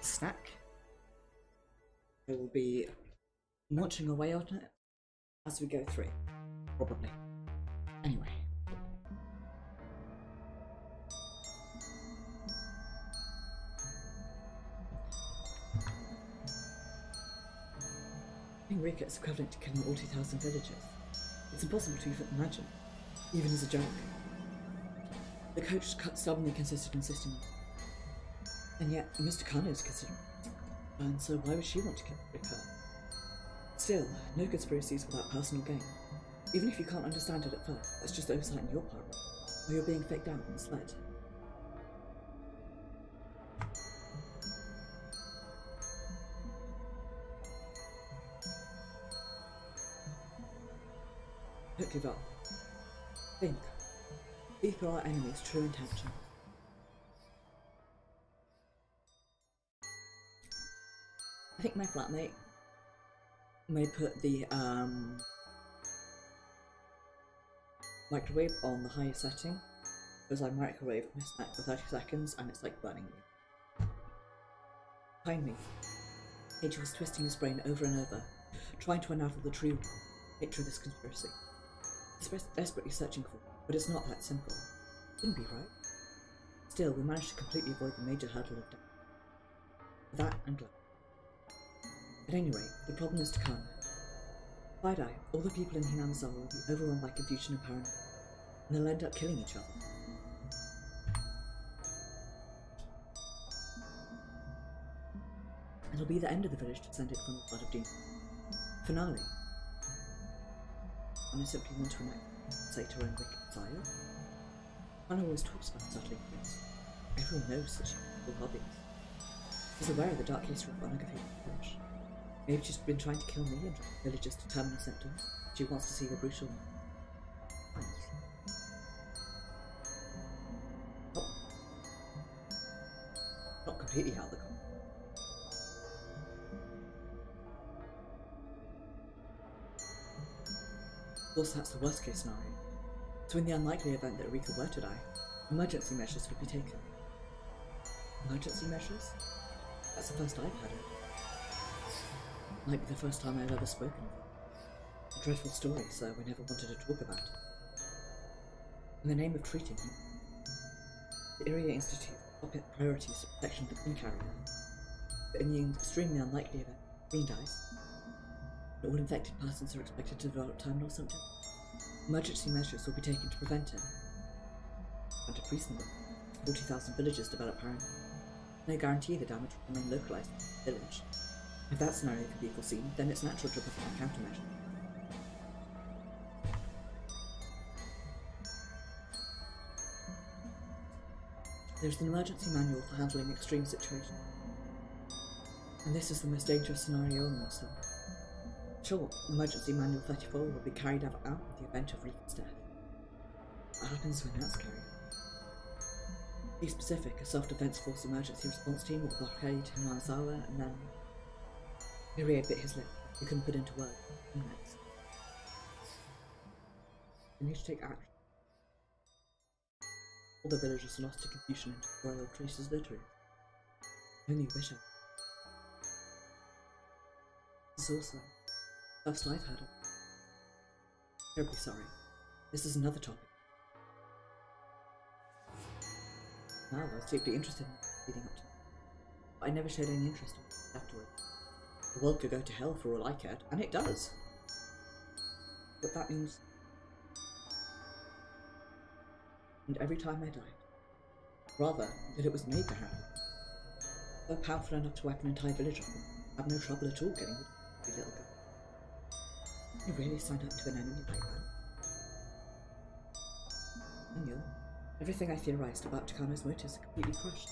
Snack. I will be munching away on it as we go through, probably. Anyway. Being Rika is equivalent to killing all 2,000 villagers. It's impossible to even imagine, even as a joke. The coach stubbornly insisted on insisting on it. And yet, Mr. Kano is considering it. And so why would she want to kill Rika? Still, no conspiracies without personal gain. Even if you can't understand it at first, that's just oversight on your part, or you're being faked out and misled. Don't give up. Think. These are our enemy's true intention. I think my flatmate may put the microwave on the highest setting, because I microwave my snack for 30 seconds and it's like burning me. Behind me, H was twisting his brain over and over, trying to unravel the true picture of this conspiracy. He's desperately searching for it, but it's not that simple. Couldn't be right. Still, we managed to completely avoid the major hurdle of death. For that, I'm glad. At any rate, the problem is to come. If I die, all the people in Hinamizawa will be overwhelmed by confusion and paranoia, and they'll end up killing each other. It'll be the end of the village descended from the blood of demons. Finale. And I simply want to enact her own wicked desire. Anna always talks about subtly things. Everyone knows that she has cool hobbies. She's aware of the dark history of Watanagashi village. Maybe she's been trying to kill me and drive the villagers to terminal symptoms. She wants to see the brutal not completely out of the common. Of course, that's the worst case scenario. So in the unlikely event that Rika were to die, emergency measures would be taken. Emergency measures? That's the first I've heard of. Might be the first time I've ever spoken of it. A dreadful story, so I never wanted to talk about it. In the name of treating him, the Area Institute top priorities to protection of the Queen Carrier. But in the extremely unlikely event Queen dies, and all infected persons are expected to develop terminal symptoms, emergency measures will be taken to prevent it. And at reasonable, 40,000 villagers develop paranoia. No guarantee the damage will remain localized in the village. If that scenario can be foreseen, then it's natural to prepare countermeasures. There's an emergency manual for handling extreme situations. And this is the most dangerous scenario on also. Sure, Emergency Manual 34 will be carried out in the event of Rika's death. What happens when that's carried out? Be specific, a self-defense force emergency response team will blockade Hinamizawa, and then Mirie bit his lip. He couldn't put into words. Next. We need to take action. All the villagers lost to confusion and royal traces of the truth. Only wish I. This is also the first I've heard of. Terribly sorry. This is another topic. Now I was deeply interested in leading up to it, but I never showed any interest in it afterwards. The world could go to hell for all I cared, and it does. But that means... And every time I died, rather, that it was made to happen. They're powerful enough to wipe an entire village off them. Have no trouble at all getting rid of the little girl. You really signed up to an enemy like that? Daniel, everything I theorized about Takano's motives are completely crushed.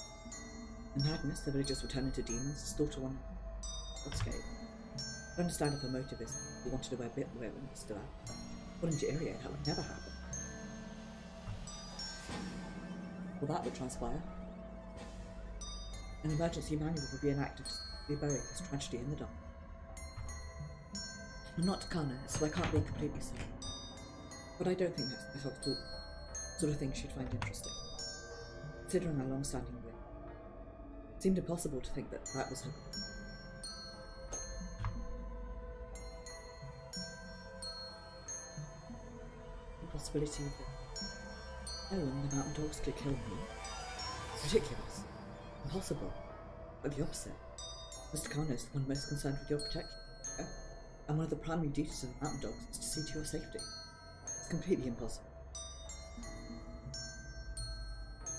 In madness, the villagers would turn into demons, slaughter one unscathed. I understand if her motive is he wanted to wear bit when he was still out. According to Irie, that would never happen. Well, that would transpire. An emergency manual would be enacted to bury this tragedy in the dark. I'm not Takano, so I can't be completely certain. But I don't think that's the sort of thing she'd find interesting. Considering our long-standing way, it seemed impossible to think that that was her goal. The possibility that no one, the mountain dogs, could kill me. Ridiculous. Impossible. But the opposite. Mr. Kano is the one most concerned with your protection. Yeah? And one of the primary duties of the mountain dogs is to see to your safety. It's completely impossible.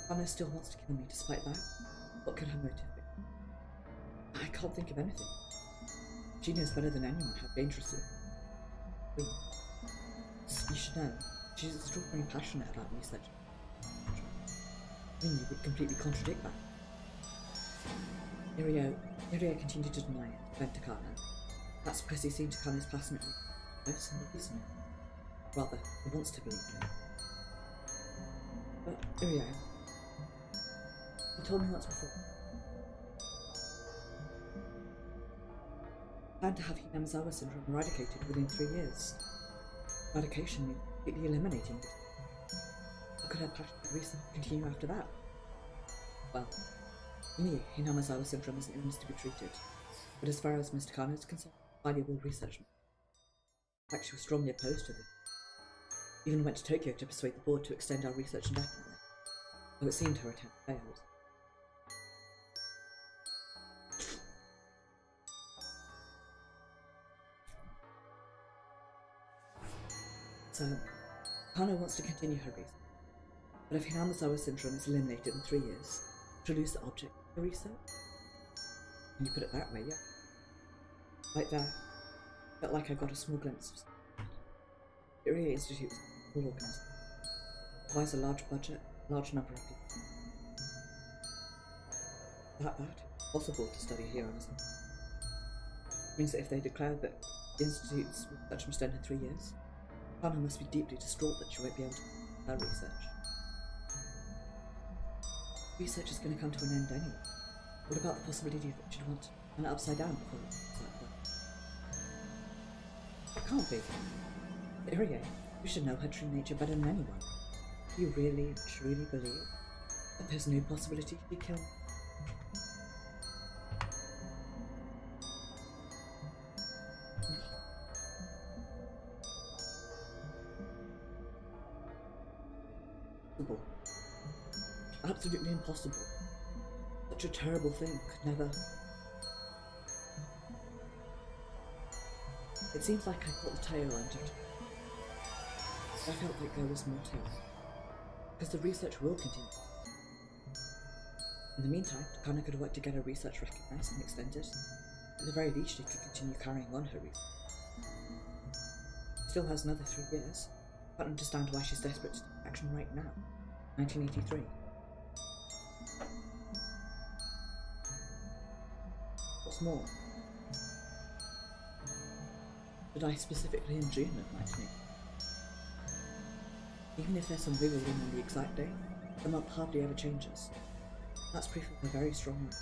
Kano still wants to kill me despite that. What could her motive be? I can't think of anything. She knows better than anyone how dangerous it is. You should know, she's extraordinarily passionate about research. I mean, you would completely contradict that. Irie continued to deny it, defend Takano. That's because he's seen Takano's passionate close and believes in it. Rather, he wants to believe in it. But, Irie, you told me once before. I plan to have Hinamizawa syndrome eradicated within 3 years. Eradication means completely eliminating it. How could her passionate research continue after that? Well, for me, Hinamizawa syndrome is an illness to be treated, but as far as Mr. Kano is concerned, valuable research. In fact, she was strongly opposed to this. Even went to Tokyo to persuade the board to extend our research indefinitely, though it seemed her attempt failed. Kano wants to continue her research, but if Hinamizawa syndrome is eliminated in 3 years, she'll lose the object of her research. When you put it that way, yeah. Right there, felt like I got a small glimpse of something. The Irie Institute is a cool organisation. It provides a large budget, a large number of people. That it's possible to study here on this. It means that if they declare that the Institute's research must end in 3 years, Kana must be deeply distraught that she won't be able to do her research. Research is going to come to an end anyway. What about the possibility that she'd want to turn it upside down before it's like that? It can't be. Irie, you should know her true nature better than anyone. Do you really, truly believe that there's no possibility she'd kill me? Absolutely impossible. Such a terrible thing could never. It seems like I caught the tail end of it. I felt like there was more to it. Because the research will continue. In the meantime, Takana could work to get her research recognised and extended. At the very least, she could continue carrying on her research. Still has another 3 years. I can't understand why she's desperate to take action right now. 1983. What's more, did I specifically in June of 1980? Even if there's some wiggle room on the exact date, the month hardly ever changes. That's proof of a very strong one.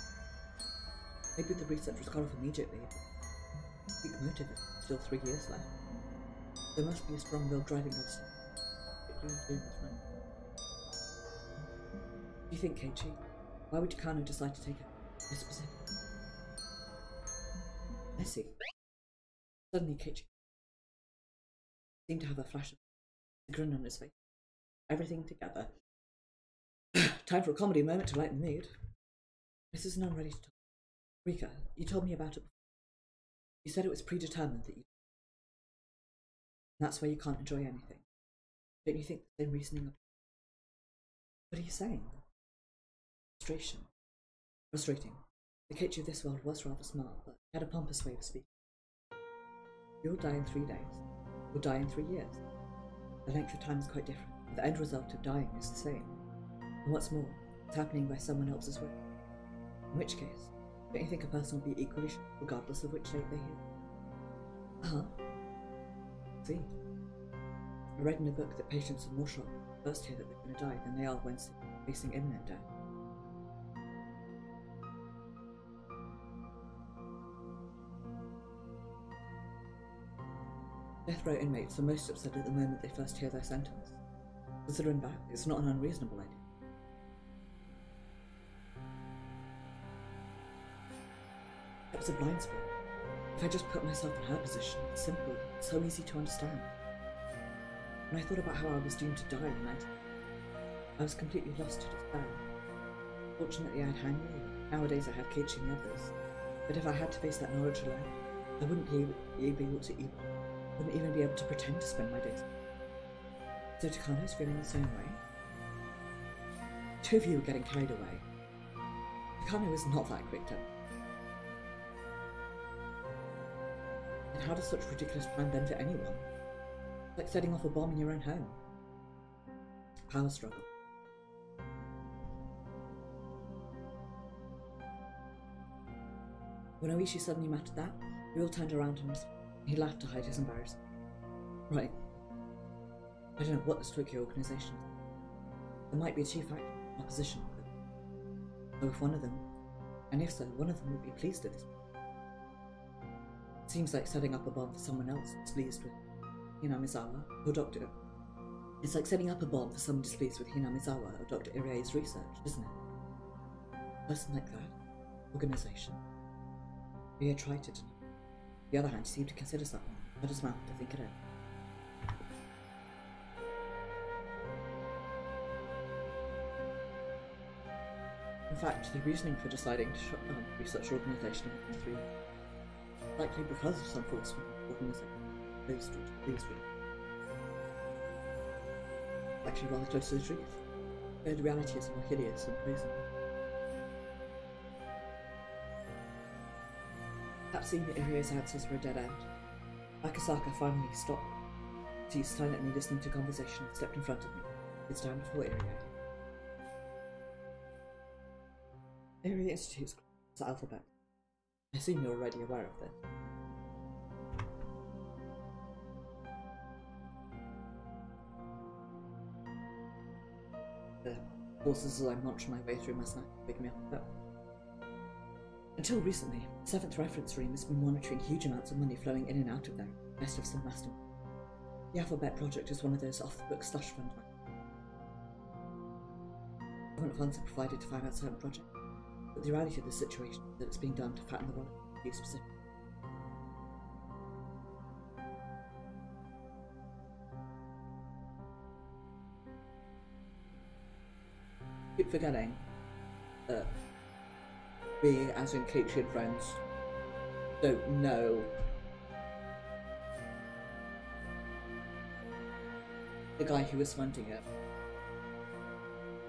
Maybe the research was cut off immediately, but weak motive is still 3 years left. There must be a strong will driving us, particularly in June of 1980. Do you think, Keiichi, why would Takano decide to take it this specific? I see. Suddenly, Keiichi seemed to have a flash of a grin on his face. Everything together. Time for a comedy moment to lighten the mood. Mrs. Nunn ready to talk. Rika, you told me about it before. You said it was predetermined that you. And that's why you can't enjoy anything. Don't you think the same reasoning? What are you saying? Frustrating. The Keiichi of this world was rather smart, but he had a pompous way of speaking. You'll die in 3 days. You'll die in 3 years. The length of time is quite different, but the end result of dying is the same. And what's more, it's happening by someone else's will. In which case, don't you think a person will be equally shocked regardless of which date they hear? See. I read in a book that patients are more shocked when they first hear that they're going to die than they are when facing imminent death. Death row inmates are most upset at the moment they first hear their sentence. Considering that, it's not an unreasonable idea. That was a blind spot. If I just put myself in her position, it's simple, it's so easy to understand. When I thought about how I was doomed to die in 19, I was completely lost to despair. Fortunately, I had Hanyu. Nowadays, I have Keiichi and the others. But if I had to face that knowledge alone, I wouldn't be able to wouldn't even be able to pretend to spend my days. So Takano's feeling the same way? 2 of you were getting carried away. Takano is not that quick tempered. And how does such ridiculous plan benefit anyone? It's like setting off a bomb in your own home. Power struggle. When Oishi suddenly mattered that, we all turned around and he laughed to hide his embarrassment. Right. I don't know what this Tokyo organisation is. There might be a chief actor in opposition, but so if one of them, and if so, one of them would be pleased at this. It seems like setting up a bomb for someone else displeased with Hinamizawa or Dr. It's like setting up a bomb for someone displeased with Hinamizawa or Dr. Irie's research, isn't it? A person like that, organisation. Rie tried to deny. On the other hand, he seemed to consider something, but his mouth to think it out. In fact, the reasoning for deciding to shut down the research organisation in 3 likely because of some force from the organisation opposed to pleased with it. actually rather close to the truth. The reality is more hideous and brazen. Perhaps seeing the Irio's answers were a dead end, Akasaka finally stopped. She was silently listening to conversation and stepped in front of me. It's down before Irio. Irio Institute's alphabet. I assume you're already aware of this. The pauses as I munch my way through my snack to pick me up. Until recently, the 7th reference room has been monitoring huge amounts of money flowing in and out of there, best of some master. The Alphabet Project is one of those off-the-book slush fund. Government funds are provided to finance certain projects, but the reality of the situation is that it's being done to fatten the wallet to be specific. Keep forgetting that we, as in Keiichi and friends, don't know the guy who was funding it,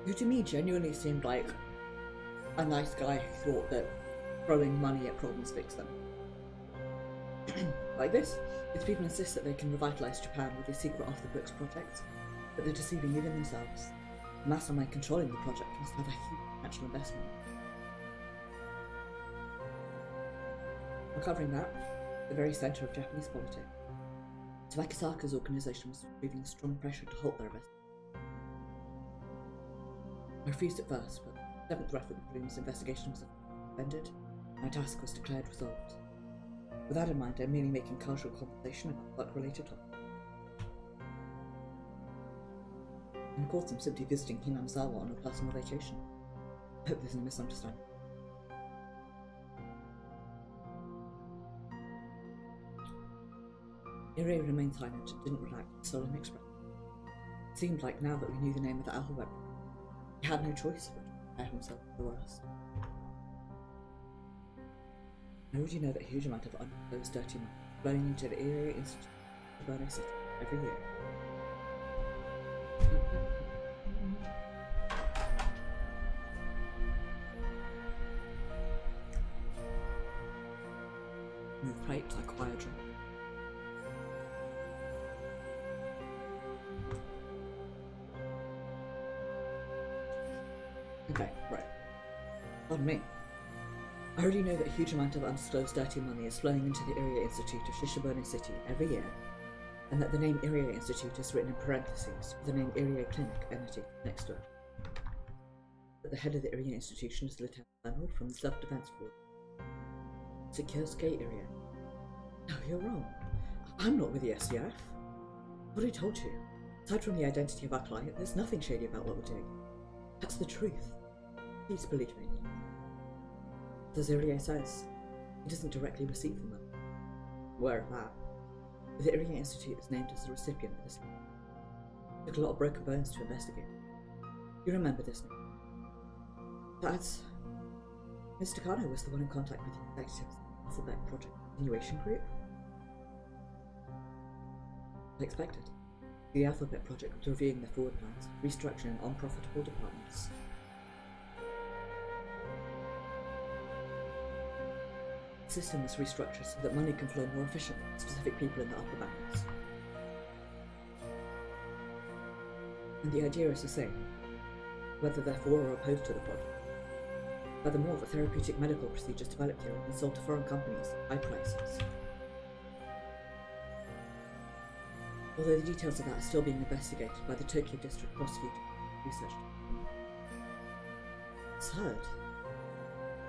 who to me genuinely seemed like a nice guy who thought that throwing money at problems fix them. Like this, if people insist that they can revitalise Japan with these secret off-the-books projects, but they're deceiving even themselves. The mastermind controlling the project must have a huge financial investment. Uncovering that, the very centre of Japanese politics, Akasaka's organisation was receiving strong pressure to halt their investment. I refused at first, but the 7th Reference Room's investigation was ended, and my task was declared resolved. With that in mind, I'm merely making casual conversation about work-related topics. And of course, I'm simply visiting Hinamizawa on a personal vacation. I hope there's no misunderstanding. Irie remained silent and didn't relax with solemn expression. It seemed like now that we knew the name of the alphabet, he had no choice but to prepare himself for the worst. I already know that a huge amount of undisclosed dirty money is flowing into the Irie Institute of Burno City every year. Move plate like a fire drum. Okay, right. Pardon me. I already know that a huge amount of undisclosed dirty money is flowing into the Irie Institute of Shishiburno City every year, and that the name Irie Institute is written in parentheses with the name Irie Clinic annotated next to it. But the head of the Irie institution is the Lieutenant Colonel from the Self-Defense Force. Secursuke Irie. No, you're wrong. I'm not with the SDF. What I told you. Aside from the identity of our client, there's nothing shady about what we're doing. That's the truth. Please believe me. As Irie says, he doesn't directly receive the money. Aware of that, the Irie Institute is named as the recipient of this name. It took a lot of broken bones to investigate. You remember this name? That's... Mr. Kano was the one in contact with the executives of the Alphabet Project Continuation Group. I expected. The Alphabet Project was reviewing their forward plans, restructuring unprofitable departments. The system was restructured so that money can flow more efficiently to specific people in the upper bands. And the idea is the same, whether they're for or opposed to the project. Furthermore, the therapeutic medical procedures developed here have been sold to foreign companies at high prices. Although the details of that are still being investigated by the Tokyo District Prosecutor Research Department. It's heard.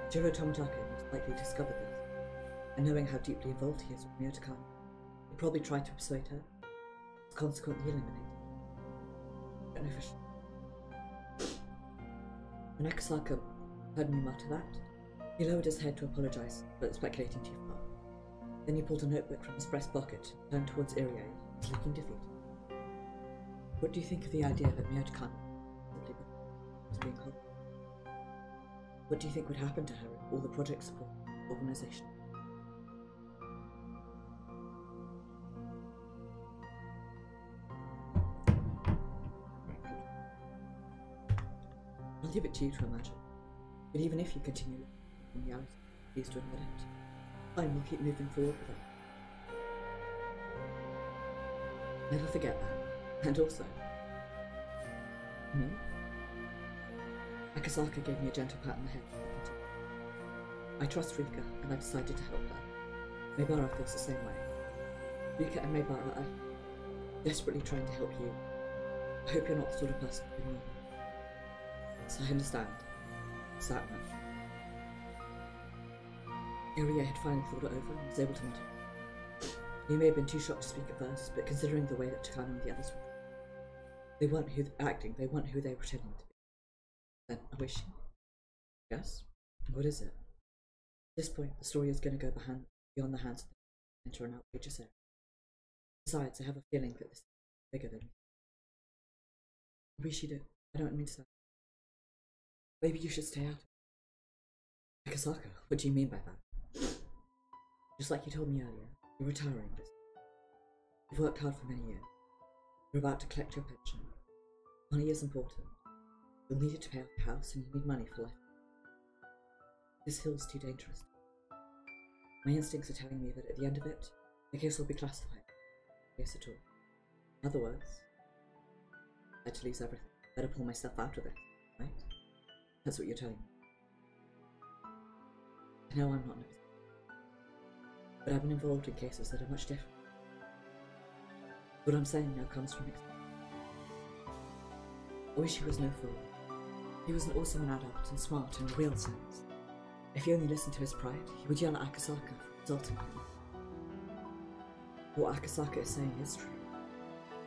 Jiro Tomitake most likely discovered this, and knowing how deeply involved he is with Miotsukushi, he probably tried to persuade her, was consequently eliminated. But no fish. When Akasaka heard me mutter that, he lowered his head to apologise for speculating too far. Then he pulled a notebook from his breast pocket and turned towards Irie, looking defeated. What do you think of the idea that Miotsukushi simply was being called? What do you think would happen to her if all the project support organisation? I'll leave it to you to imagine. But even if you continue in reality, please to admit it. Fine, we'll keep moving forward with it. Never forget that. And also, me? Akasaka gave me a gentle pat on the head. I trust Rika, and I decided to help her. Maibara feels the same way. Rika and Maibara are desperately trying to help you. I hope you're not the sort of person who need me. So I understand. It's that much. Yuria had finally thought it over and was able to nod. He may have been too shocked to speak at first, but considering the way that Takano and the others were they weren't who acting, they weren't who they were pretending to be. Then, I wish. Yes? What is it? At this point, the story is going to go beyond the hands of the enter an outrageous area. Besides, I have a feeling that this is bigger than me. I wish you do. I don't mean to say. Maybe you should stay out. Akasaka, what do you mean by that? Just like you told me earlier, you're retiring this. You've worked hard for many years. You're about to collect your pension. Money is important. You'll need it to pay off the house, and you need money for life. This hill's too dangerous. My instincts are telling me that at the end of it, the case will be classified. Yes, at all. In other words, I had to lose everything. Better pull myself out of this, right? That's what you're telling me. I know I'm not in a position, but I've been involved in cases that are much different. What I'm saying now comes from experience. I wish he was no fool. He was also an adult and smart in a real sense. If he only listened to his pride, he would yell at Akasaka for insulting him. What Akasaka is saying is true.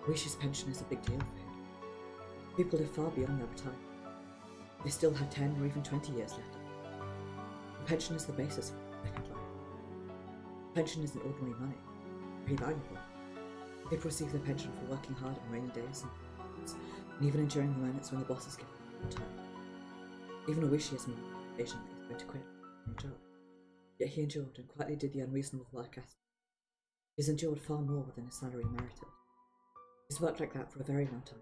Wishi's pension is a big deal for him. People live far beyond their retirement. They still have 10 or even 20 years left. The pension is the basis for their second life. The pension isn't ordinary money. Very valuable. People receive their pension for working hard on rainy days and even enduring the moments when the bosses give them time. Even a wish he has more occasion that he's going to quit a job. Yet he endured and quietly did the unreasonable work ethic. He's endured far more than his salary merited. He's worked like that for a very long time.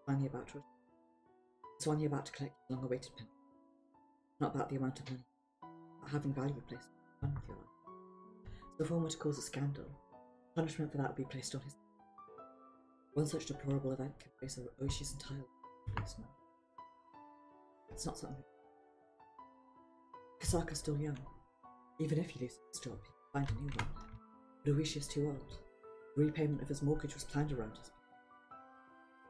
Finally about to retire. He's finally about to collect his long-awaited pension. Not about the amount of money, but having value placed on with your life. So if one were to cause a scandal, punishment for that would be placed on his head. One such deplorable event can raise Oishi's entire life. It's not something. Kasaka's still young. Even if he loses his job, he can find a new one. But Oishi is too old. The repayment of his mortgage was planned around his.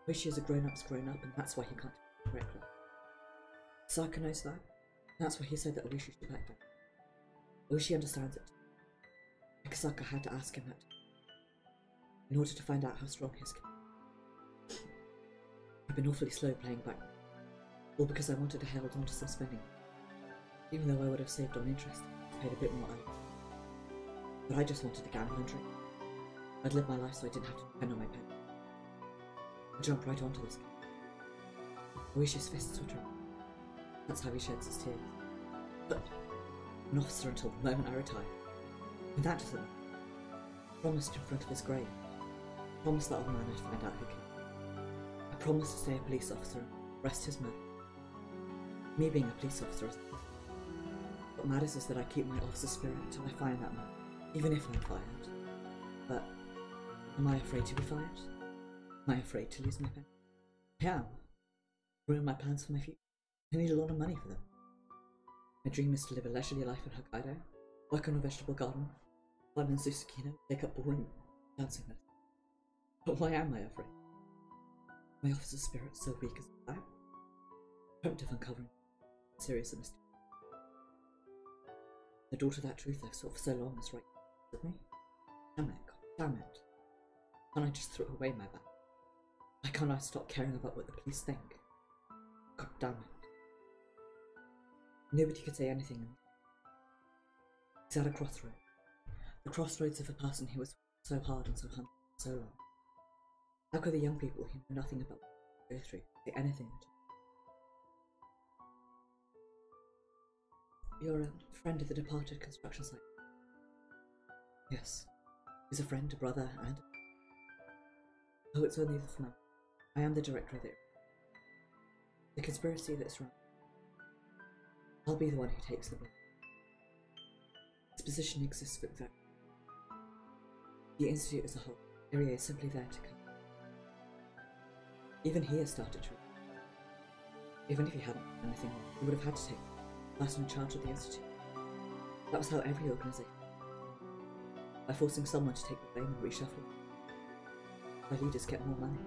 Oishi is a grown-up's grown-up, and that's why he can't do it correctly. Kasaka knows that, and that's why he said that Oishi should back down. Oishi understands it. Kasaka had to ask him that in order to find out how strong his can. I've been awfully slow playing back, all because I wanted to hold on to some spending, even though I would have saved on interest, paid a bit more out. But I just wanted to gamble and drink. I'd live my life so I didn't have to depend on my pen. I jumped right onto this game. I wish his fists were trembling. That's how he sheds his tears. But an officer until the moment I retire. And that doesn't matter. I promised in front of his grave. I promised that old man I'd find out who killed him. I promised to stay a police officer and arrest his murderer. Me being a police officer isn't. What matters is that I keep my officer spirit until I find that man, even if I'm fired. But am I afraid to be fired? Am I afraid to lose my pen? I am. I ruin my plans for my future. I need a lot of money for them. My dream is to live a leisurely life in Hokkaido, work on a vegetable garden, climb in Susukino, take up boring dancing lessons. But why am I afraid? My officer's spirit so weak as that. Dreamt of uncovering serious and mysterious. The door to that truth I've sought for so long is right with me. Damn it, God damn it. Can't I just throw away my bag? Why can't I stop caring about what the police think? God damn it. Nobody could say anything. He's at a crossroad. The crossroads of a person who was so hard and so hungry for so long. How could the young people who know nothing about what they go through say anything at all? You're a friend of the departed construction site. Yes. He's a friend, a brother, and oh, it's only the formality. I am the director of it. The conspiracy that surrounds I'll be the one who takes the blame. This position exists for that. The Institute as a whole, Irie is simply there to cover. Even he has started to. Even if he hadn't done anything wrong, he would have had to take the person in charge of the Institute. That was how every organisation. By forcing someone to take the blame and reshuffle, my leaders get more money.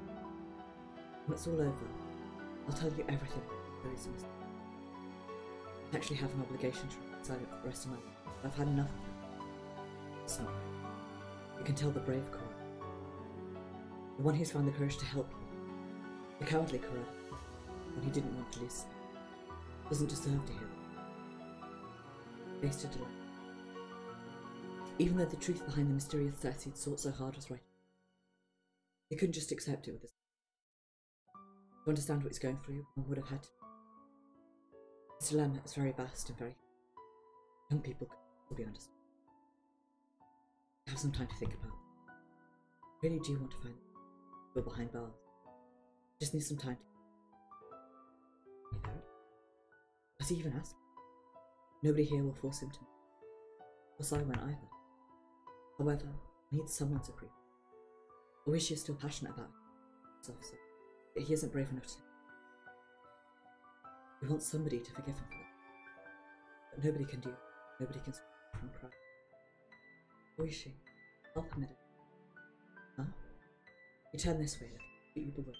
When it's all over, I'll tell you everything very soon. I actually have an obligation to remain silent for the rest of my life. I've had enough of it. It's not right. You can tell the brave Korra. The one who's found the courage to help you. The cowardly Korra, when he didn't want to lose, doesn't deserve to hear it. Wasted a life. Even though the truth behind the mysterious death he'd sought so hard was right, he couldn't just accept it with his. To understand what he's going through, one would have had to. His dilemma is very vast and very. Young people could probably understand. Have some time to think about it. I really do want to find people behind bars. Just need some time to. Has he even asked? Nobody here will force him to. Or I won't either. However, I need someone's approval. I wish he is still passionate about it, officer, but he isn't brave enough to. He wants somebody to forgive him for that. But nobody can do it. Nobody can stop him from crying. Oishi, I'll permit it. Huh? You turn this way, but you beware.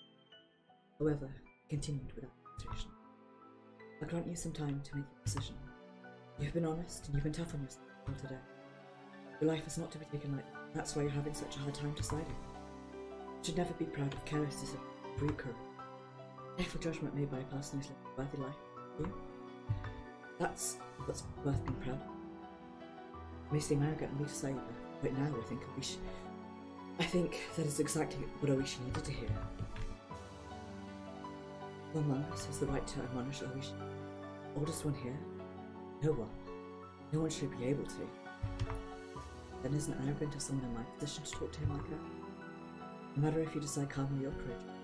However, he continued without hesitation. I grant you some time to make your decision. You've been honest and you've been tough on yourself until today. Your life is not to be taken lightly. That's why you're having such a hard time deciding. You should never be proud of careless decisions, brute courage. Careful judgment made by a person who's lived a worthy life. You? That's what's worth being proud of. It may seem arrogant of me to say, but right now I think that is exactly what Oishi needed to hear. Who among us has the right to admonish Oishi? Oldest one here? No one. No one should be able to. Then isn't it arrogant of someone in my position to talk to him like that? No matter if you decide calmly or courageous,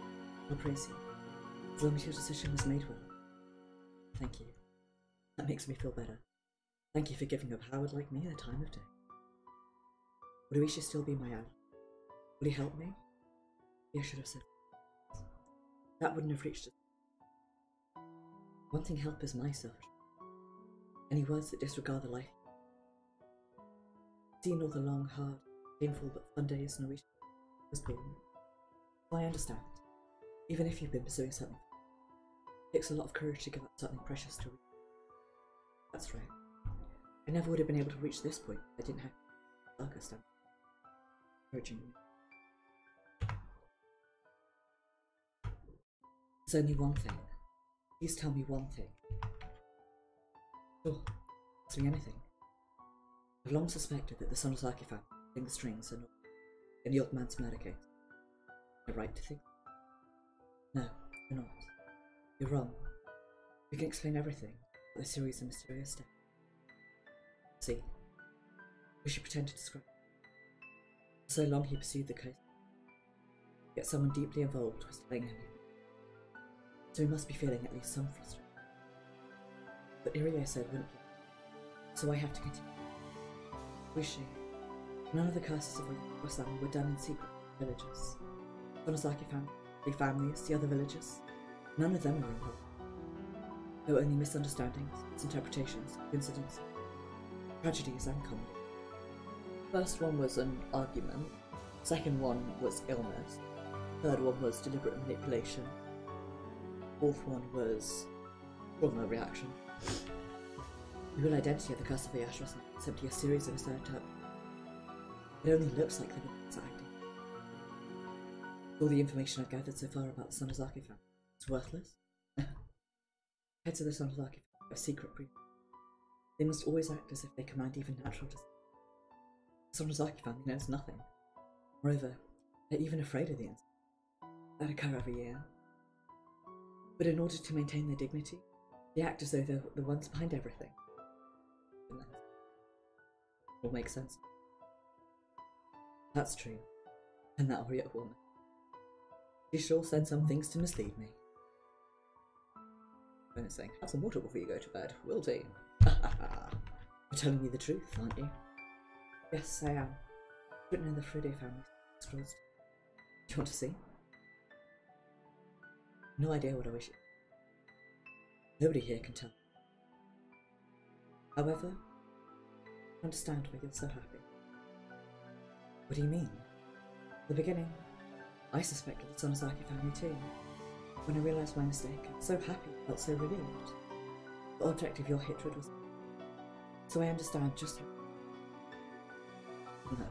I'll praise you. As long as your decision was made well. Thank you. That makes me feel better. Thank you for giving a coward like me the time of day. Would Oishi still be my ally? Would he help me? He should have said. That wouldn't have reached us. One thing help is my selfish. Any words that disregard the life. Seen all the long, hard, painful but fun days Oishi was born. I understand. Even if you've been pursuing something, it takes a lot of courage to give up something precious to reach. That's right. I never would have been able to reach this point if I didn't have Saga stand encouraging me. There's only one thing. Please tell me one thing. Sure, ask me anything. I've long suspected that the Sonozaki family pulling the strings and in the old man's murder case. Am I right to think? No, you're not. You're wrong. We can explain everything, but the series of mysterious deaths. See, we should pretend to describe it. For so long he pursued the case, yet someone deeply involved was delaying him. So he must be feeling at least some frustration. But Irie said wouldn't play, so I have to continue. Wishing none of the curses of Watanagashi were done in secret villages. Sonozaki family, the families, the other villages, none of them were involved. There were only misunderstandings, misinterpretations, coincidences, tragedies and comedy. First one was an argument, second one was illness, third one was deliberate manipulation, fourth one was trauma reaction. The real identity of the curse of WOAH was simply a series of absurd terms. It only looks like the villains are acting. All the information I've gathered so far about the Sonozaki family is worthless. Heads of the Sonozaki family have secret breeding. They must always act as if they command even natural disease. The Sonozaki family knows nothing. Moreover, they're even afraid of the incidents that occur every year. But in order to maintain their dignity, they act as though they're the ones behind everything. All makes sense. That's true. And that Orient woman. She sure said some things to mislead me. phone and saying, have some water before you go to bed. Will do. You're telling me the truth, aren't you? Yes, I am. Written in the Friday family scrolls. Do you want to see? No idea what I wish. Nobody here can tell. However, I understand why you're so happy. What do you mean? At the beginning, I suspected the Sonozaki family too. When I realised my mistake, I was so happy, I felt so relieved. The object of your hatred was... So I understand just how... No.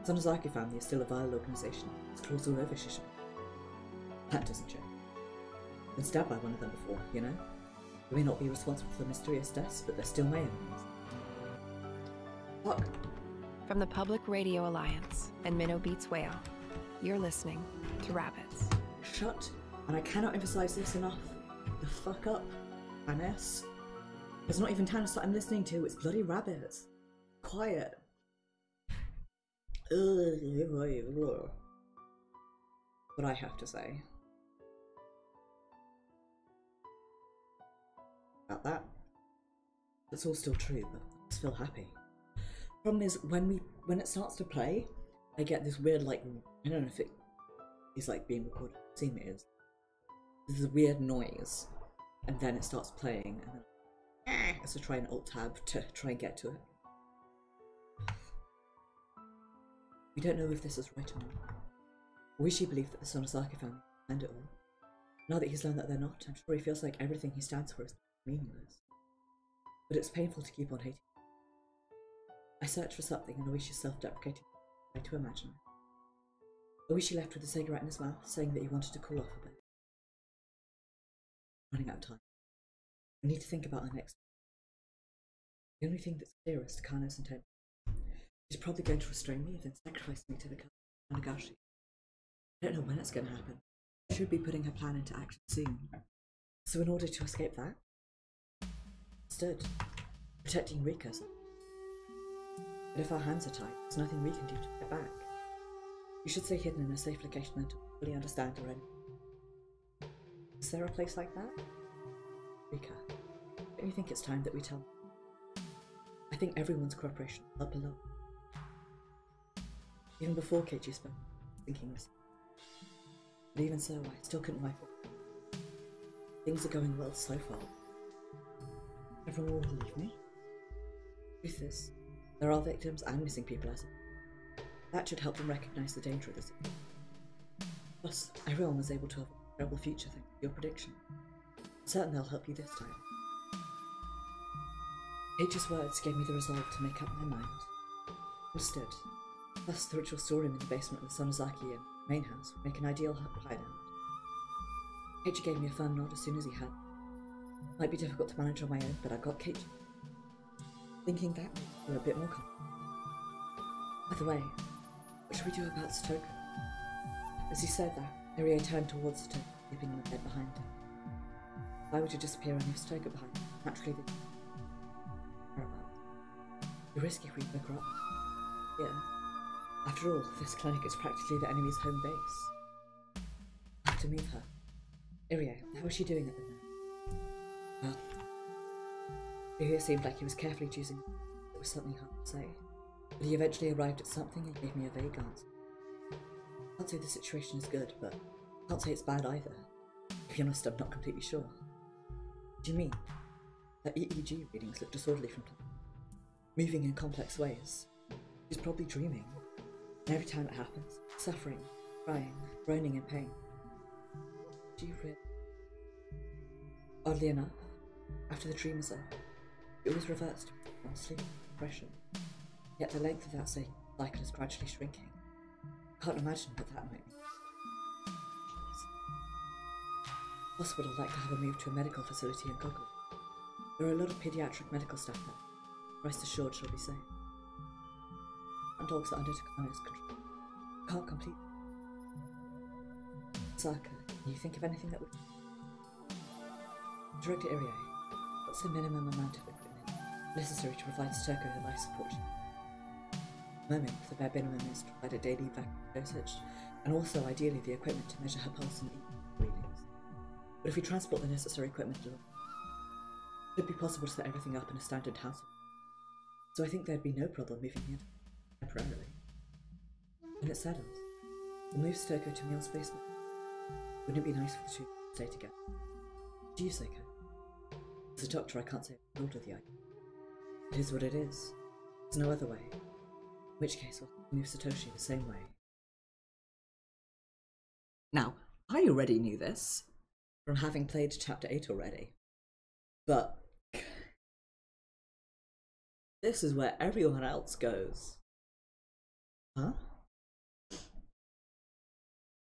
The Sonozaki family is still a vile organisation. It's claws all over Shishima. That doesn't change. I've been stabbed by one of them before, you know? They may not be responsible for mysterious deaths, but they're still my enemies. Fuck. From the Public Radio Alliance and Minnow Beats Whale, you're listening to Rabbits. Shut, and I cannot emphasize this enough, the fuck up, Tannis. It's not even Tannis that I'm listening to, it's bloody Rabbits. Quiet. What I have to say about that. It's all still true, but I just feel happy. Problem is, when it starts to play, I get this weird, like, I don't know if it is like being recorded. See me is. There's a weird noise, and then it starts playing, and then I have to try and alt tab to try and get to it. We don't know if this is right or not. Oishi believed that the Sonozaki family planned it all. Now that he's learned that they're not, I'm sure he feels like everything he stands for is meaningless. But it's painful to keep on hating. I searched for something and Oishi's self-deprecating tried to imagine it. Oishi left with a cigarette in his mouth, saying that he wanted to cool off a bit. Running out of time. We need to think about our next. The only thing that's clear is Takano's intent. He's probably going to restrain me and then sacrifice me to the Watanagashi. I don't know when it's going to happen. She should be putting her plan into action soon. So in order to escape that, stood protecting Rika's. But if our hands are tied, there's nothing we can do to get back. You should stay hidden in a safe location until we fully understand our enemy. Is there a place like that? Rika, don't you think it's time that we tell them? I think everyone's cooperation will help a lot. Even before Keiichi spoke, thinking this. But even so, I still couldn't wipe it. Things are going well so far. Everyone will believe me. Truth is, there are victims and missing people as well. That should help them recognize the danger of this. Plus, everyone was able to have a terrible future thanks to your prediction. I'm certain they'll help you this time. Keiichi's words gave me the resolve to make up my mind. Understood. Plus, the ritual storeroom in the basement of the Sonozaki and main house would make an ideal hideout. Keiichi gave me a firm nod as soon as he had. Might be difficult to manage on my own, but I got Keiichi. Thinking that we're a bit more confident. By the way, what should we do about Satoko? As he said that, Irie turned towards Satoko, sleeping in the bed behind him. If I were to disappear and leave Satoko behind, naturally the You risk if we woke her up. Yeah. After all, this clinic is practically the enemy's home base. I have to move her. Irie, how is she doing at the moment? Well, Irie seemed like he was carefully choosing. It was something hard to say. But he eventually arrived at something and gave me a vague answer. I can't say the situation is good, but I can't say it's bad either. To be honest, I'm not completely sure. What do you mean? Her EEG readings look disorderly from time. Moving in complex ways. She's probably dreaming. And every time it happens, suffering, crying, groaning in pain. Do you really? Oddly enough, after the dream is over, it always reverts to sleep and depression. Yet the length of that cycle is gradually shrinking. I can't imagine what that might mean. Hospital would like to have her moved to a medical facility in Gogol. There are a lot of pediatric medical staff there. Rest assured she'll be safe. And dogs are under Takano's control. Can't complete. Saka, can you think of anything that would... Director Irie, what's the minimum amount of equipment necessary to provide Satoko the life support she needs? At the moment, the bare minimum is to provide a daily vacuum dosage, and also ideally the equipment to measure her pulse and readings. But if we transport the necessary equipment along, It would be possible to set everything up in a standard household, so I think there'd be no problem moving here temporarily. When it's settled, we'll move Stoko to Mio's basement. Wouldn't it be nice for the two to stay together? Do you, Seiko? As a doctor, I can't say I'm thrilled with the idea. It is what it is. There's no other way. In which case, we'll move Satoshi the same way. Now, I already knew this from having played Chapter 8 already. But this is where everyone else goes. Huh?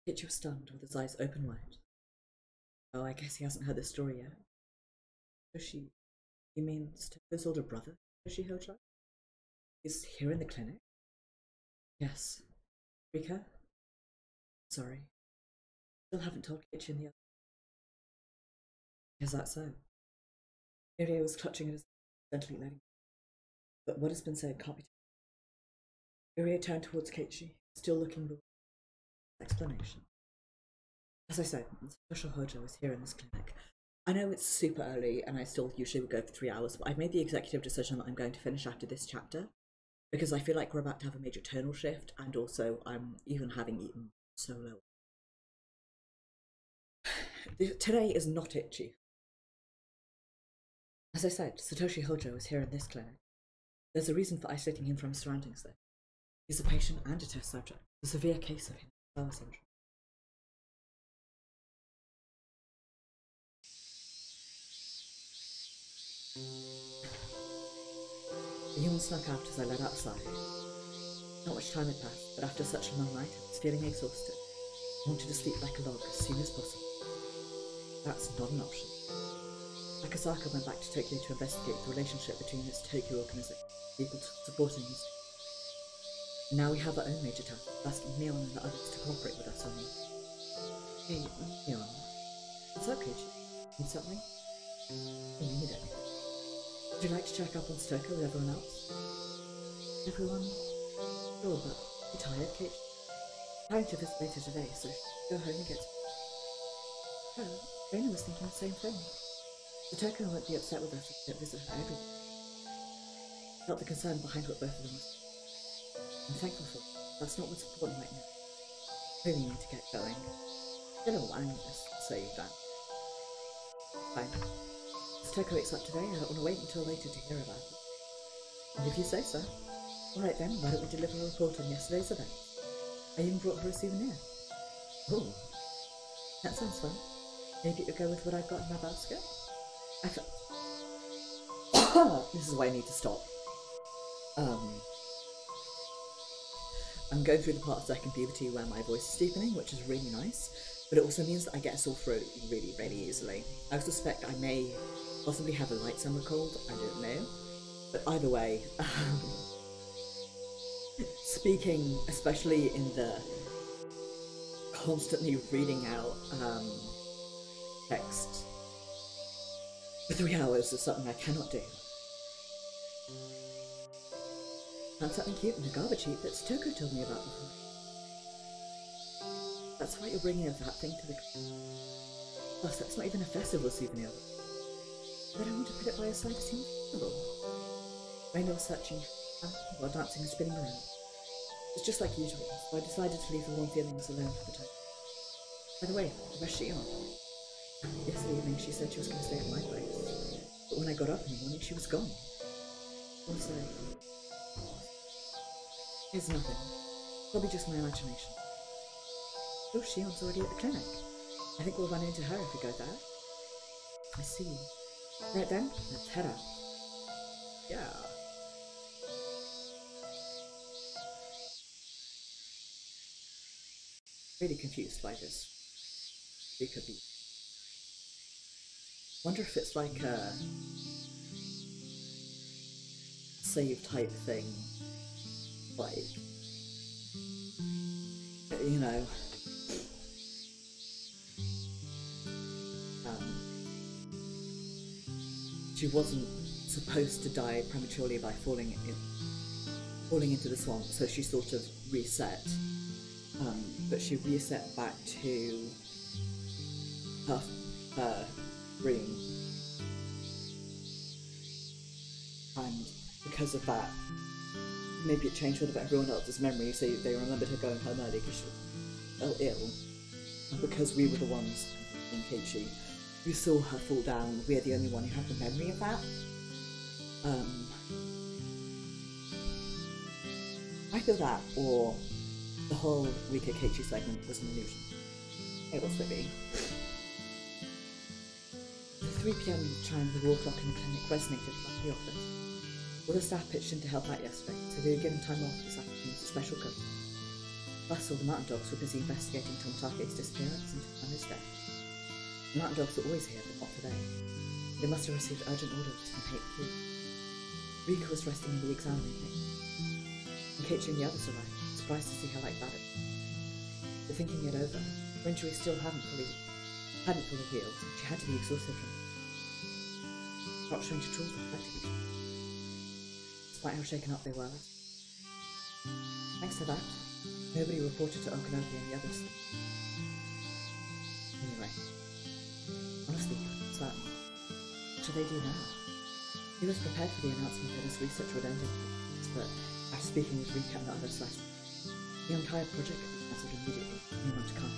Kichi was stunned with his eyes open wide. Oh, I guess he hasn't heard this story yet. Toshi, you mean Stoko's older brother, Toshi Hojo? He's here in the clinic? Yes. Rika? Sorry. Still haven't told Kichi and the other. Is that so? Miria was clutching at his gently letting. But what has been said can't be told. Miria turned towards Kichi, still looking for explanation. As I said, Satoshi Hojo is here in this clinic. I know it's super early and I still usually would go for 3 hours, but I've made the executive decision that I'm going to finish after this chapter because I feel like we're about to have a major tonal shift, and also I'm even having eaten so low. Today is not it, Chief. As I said, Satoshi Hojo is here in this clinic. There's a reason for isolating him from his surroundings, though. He's a patient and a test subject. A severe case of Hinokawa syndrome. The yawn snuck out as I led outside. Not much time had passed, but after such a long night, I was feeling exhausted. I wanted to sleep like a log as soon as possible. That's not an option. Akasaka went back to Tokyo to investigate the relationship between its Tokyo organization and people supporting his. And now we have our own major task, asking Neon and the others to cooperate with us on it. Hey, Neon. What's up, Kichi? Need something? You need it. Would you like to check up on Stoko with everyone else? Everyone? Sure, but you tired, Kichi? I'm planning to visit later today, so go home and get some. Oh, Raina was thinking the same thing. Toko won't be upset with us if we don't visit her every day. I felt the concern behind what both of them was. I'm thankful for it. That's not what's important right now. I really need to get going. I don't know what I'm going to say that. Fine. If Toko wakes up today, I don't want to wait until later to hear about it. And if you say so. Alright then, why don't we deliver a report on yesterday's event? I even brought her a souvenir. Oh, that sounds fun. Maybe it'll go with what I've got in my basket? I felt... This is why I need to stop. I'm going through the part of second puberty where my voice is deepening, which is really nice, but it also means that I get a sore throat really, really easily. I suspect I may possibly have a light summer cold, I don't know. But either way, speaking, especially in the constantly reading out text for 3 hours is something I cannot do. Found something cute in a garbage heap that Toko told me about before. That's why you're bringing that thing to the... Plus, that's not even a festival souvenir. I don't want to put it by her side as impossible. Raina was searching while dancing and spinning around. It's just like usual, so I decided to leave the warm feelings alone for the time. By the way, where's she on? Yesterday evening she said she was going to stay at my place, but when I got up in the morning she was gone. Also, here's nothing. Probably just my imagination. Oh, Shion's already at the clinic. I think we'll run into her if we go there. I see. Right then, let's head out. Yeah. Really confused by this. It could be. Wonder if it's like a save type thing. Like, you know, she wasn't supposed to die prematurely by falling into the swamp, so she sort of reset. But she reset back to her room And because of that, maybe it changed sort of everyone else's memory, so they remembered her going home early because she felt ill. And because we were the ones in Keiichi who saw her fall down, we're the only one who had the memory of that. I feel that, or the whole Rika Keiichi segment was an illusion. It was Libby. The 3 PM chime of the wall clock in the clinic resonated throughout the office. All the staff pitched in to help out yesterday, so they were given time off this afternoon as a special cover. Plus, all the mountain dogs were busy investigating Tomotake's disappearance and Takano's death. The mountain dogs are always here, but not today. They must have received urgent orders from HQ. Rika was resting in the exam room, and Keiichi and the others arrived, surprised to see how like that it was. But thinking it over, her injury still hadn't fully healed, and she had to be exhausted from it. Not strange at all to reflect each other, despite how shaken up they were. Thanks to that, nobody reported to Okanoki and the others. Anyway, honestly, it's that. What should they do now? He was prepared for the announcement that his research would end in 3 months, but after speaking with Rika and the others last week, the entire project could be cancelled immediately, no one to come.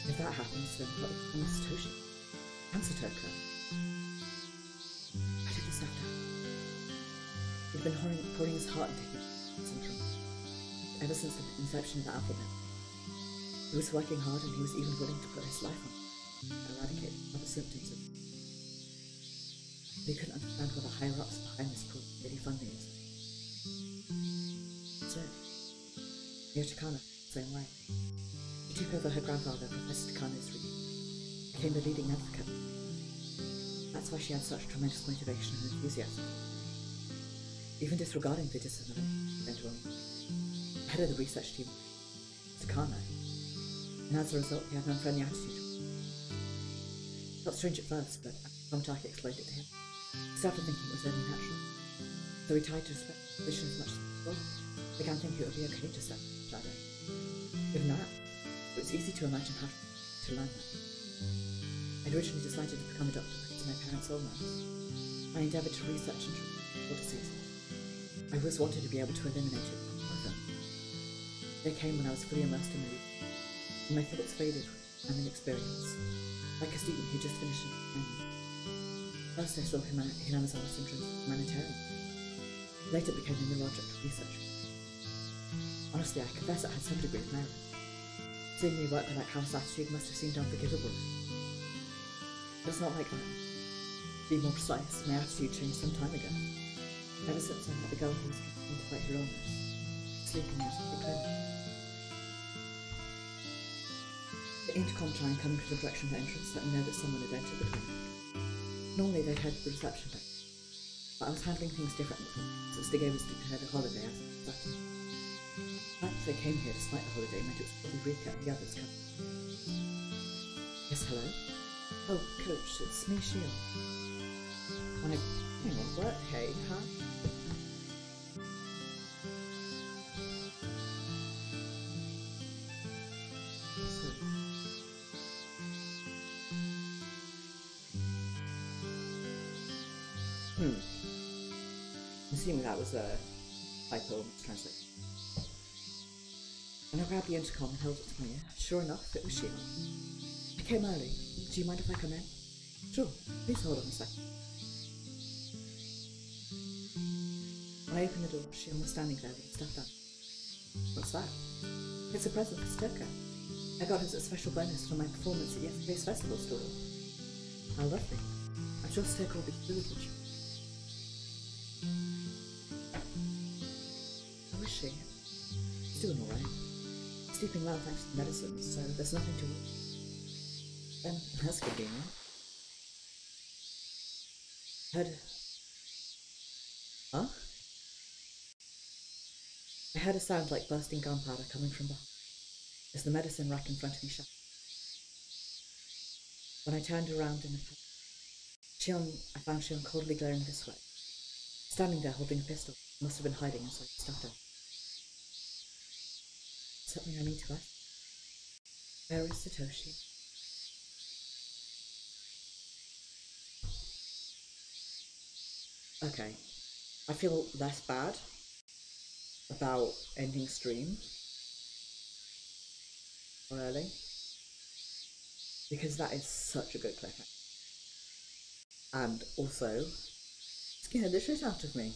If that happens, then what becomes Satoshi? And Satoko? Why did this have to happen? He'd been pouring his heart into him ever since the inception of the alphabet. He was working hard, and he was even willing to put his life on it and eradicate other symptoms of it. But he couldn't understand why the higher-ups behind this pool were really funding it. So, Miotsukushi, the same way. She took over her grandfather, Professor Takano's research, became the leading advocate. That's why she had such tremendous motivation and enthusiasm. Even disregarding the discipline the head of the research team, Takano, and as a result, he had an unfriendly attitude. Felt strange at first, but after Tomotage explained it to him, he started thinking it was only natural. So he tried to respect his position as much as possible, began thinking it would be okay to step in the shadow. Given that, it was easy to imagine how to learn that. I'd originally decided to become a doctor because my parents' old nurse. I endeavoured to research and treat water diseases. I always wanted to be able to eliminate it with them. They came when I was fully immersed in the research, and my thoughts faded with time and experience, like a student who just finished an assignment. First I saw Hinamizawa syndrome as humanitarian. Later it became a neurologic research. Honestly, I confess it had some degree of merit. Seeing me work with that callous attitude must have seemed unforgivable. But it's not like that. To be more precise, my attitude changed some time ago. Ever since I met the girl who was continuing to fight her illness, sleeping in the clinic. The intercom chime coming from the direction of the entrance let me know that someone had entered the clinic. Normally they'd head to the reception desk, but I was handling things differently, so Stigay was declared a holiday as of Saturday. The fact that they came here despite the holiday meant it was probably Rika and the others coming. Yes, hello? Oh, Coach, it's me, Shion. Hang on, what? Hey, huh? Assuming that was a typo mistranslation. And I grabbed the intercom and held it to my ear. Sure enough, it was Shion. I came early. Do you mind if I come in? Sure, please hold on a second. When I opened the door, Shion was standing there with his stuff down. What's that? It's a present for Stoker. I got it as a special bonus for my performance at yesterday's festival stall. How lovely. I'm sure Stoker will be thrilled with you. How is she? She's doing alright. Sleeping well thanks to the medicine, so there's nothing to worry. Then that's convenient. Huh? I heard a sound like bursting gunpowder coming from behind, as the medicine rack in front of me shut. When I turned around in I found Shion coldly glaring this way, standing there holding a pistol. Must have been hiding inside the stuff down. Something I need to ask. Where is Satoshi? Okay. I feel less bad about ending stream early. Because that is such a good cliffhanger. And also, scared the shit out of me.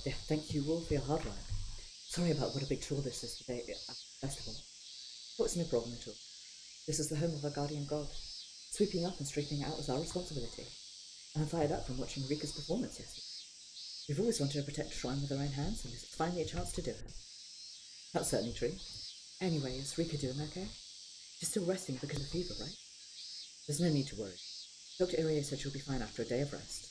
Yeah, thank you all for your hard work. Sorry about what a big chore this is today at the festival. But it's no problem at all. This is the home of our guardian god. Sweeping up and straightening out is our responsibility. And I'm fired up from watching Rika's performance yesterday. We've always wanted to protect a shrine with our own hands, and this is finally a chance to do it. That's certainly true. Anyway, is Rika doing okay? She's still resting because of fever, right? There's no need to worry. Dr. Irie said she'll be fine after a day of rest.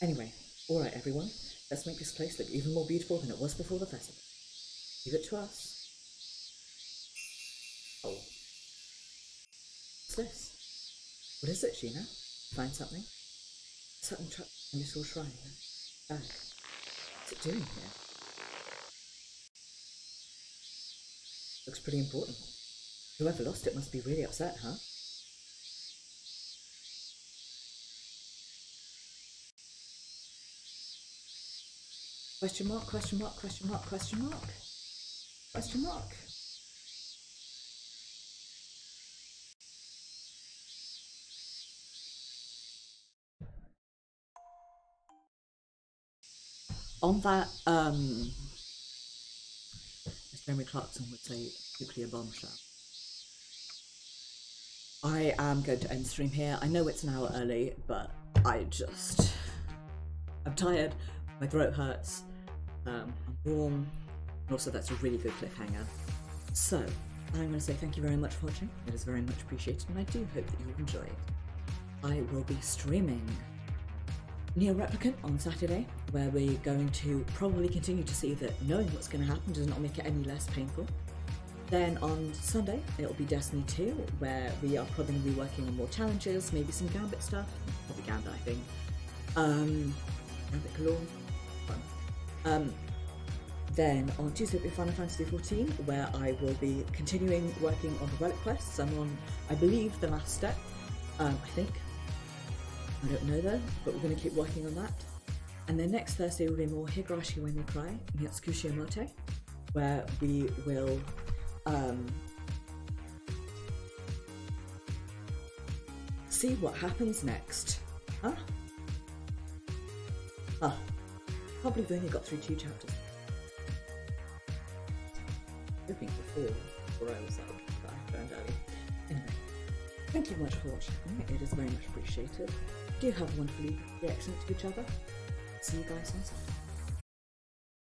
Anyway, alright everyone, let's make this place look even more beautiful than it was before the festival. Leave it to us. Oh. What's this? What is it, Sheena? Find something? Something trapped in this little shrine. Bag. What's it doing here? Looks pretty important. Whoever lost it must be really upset, huh? Question mark, question mark, question mark, question mark. Question mark. On that, as Jeremy Clarkson would say, nuclear bombshell. I am going to end the stream here. I know it's an hour early, but I'm tired, my throat hurts, I'm warm, and also that's a really good cliffhanger. So, I'm going to say thank you very much for watching. It is very much appreciated, and I do hope that you enjoyed. I will be streaming Neo Replicant on Saturday, where we're going to probably continue to see that knowing what's going to happen does not make it any less painful. Then on Sunday, it'll be Destiny 2, where we are probably going to be working on more challenges, maybe some Gambit stuff. Probably Gambit, I think. Gambit galore. Fun. Then on Tuesday, it'll be Final Fantasy XIV, where I will be continuing working on the relic quests. I'm on, I believe, the last step. I think. I don't know though, but we're going to keep working on that. And then next Thursday will be more Higurashi When They Cry, Miotsukushi Omote, where we will see what happens next. Huh? Huh. Probably we've only got through 2 chapters. Hoping before I was like, I found out. Anyway, thank you much for watching. It is very much appreciated. Do have a wonderful evening. Be excellent to each other. See you guys on Saturday.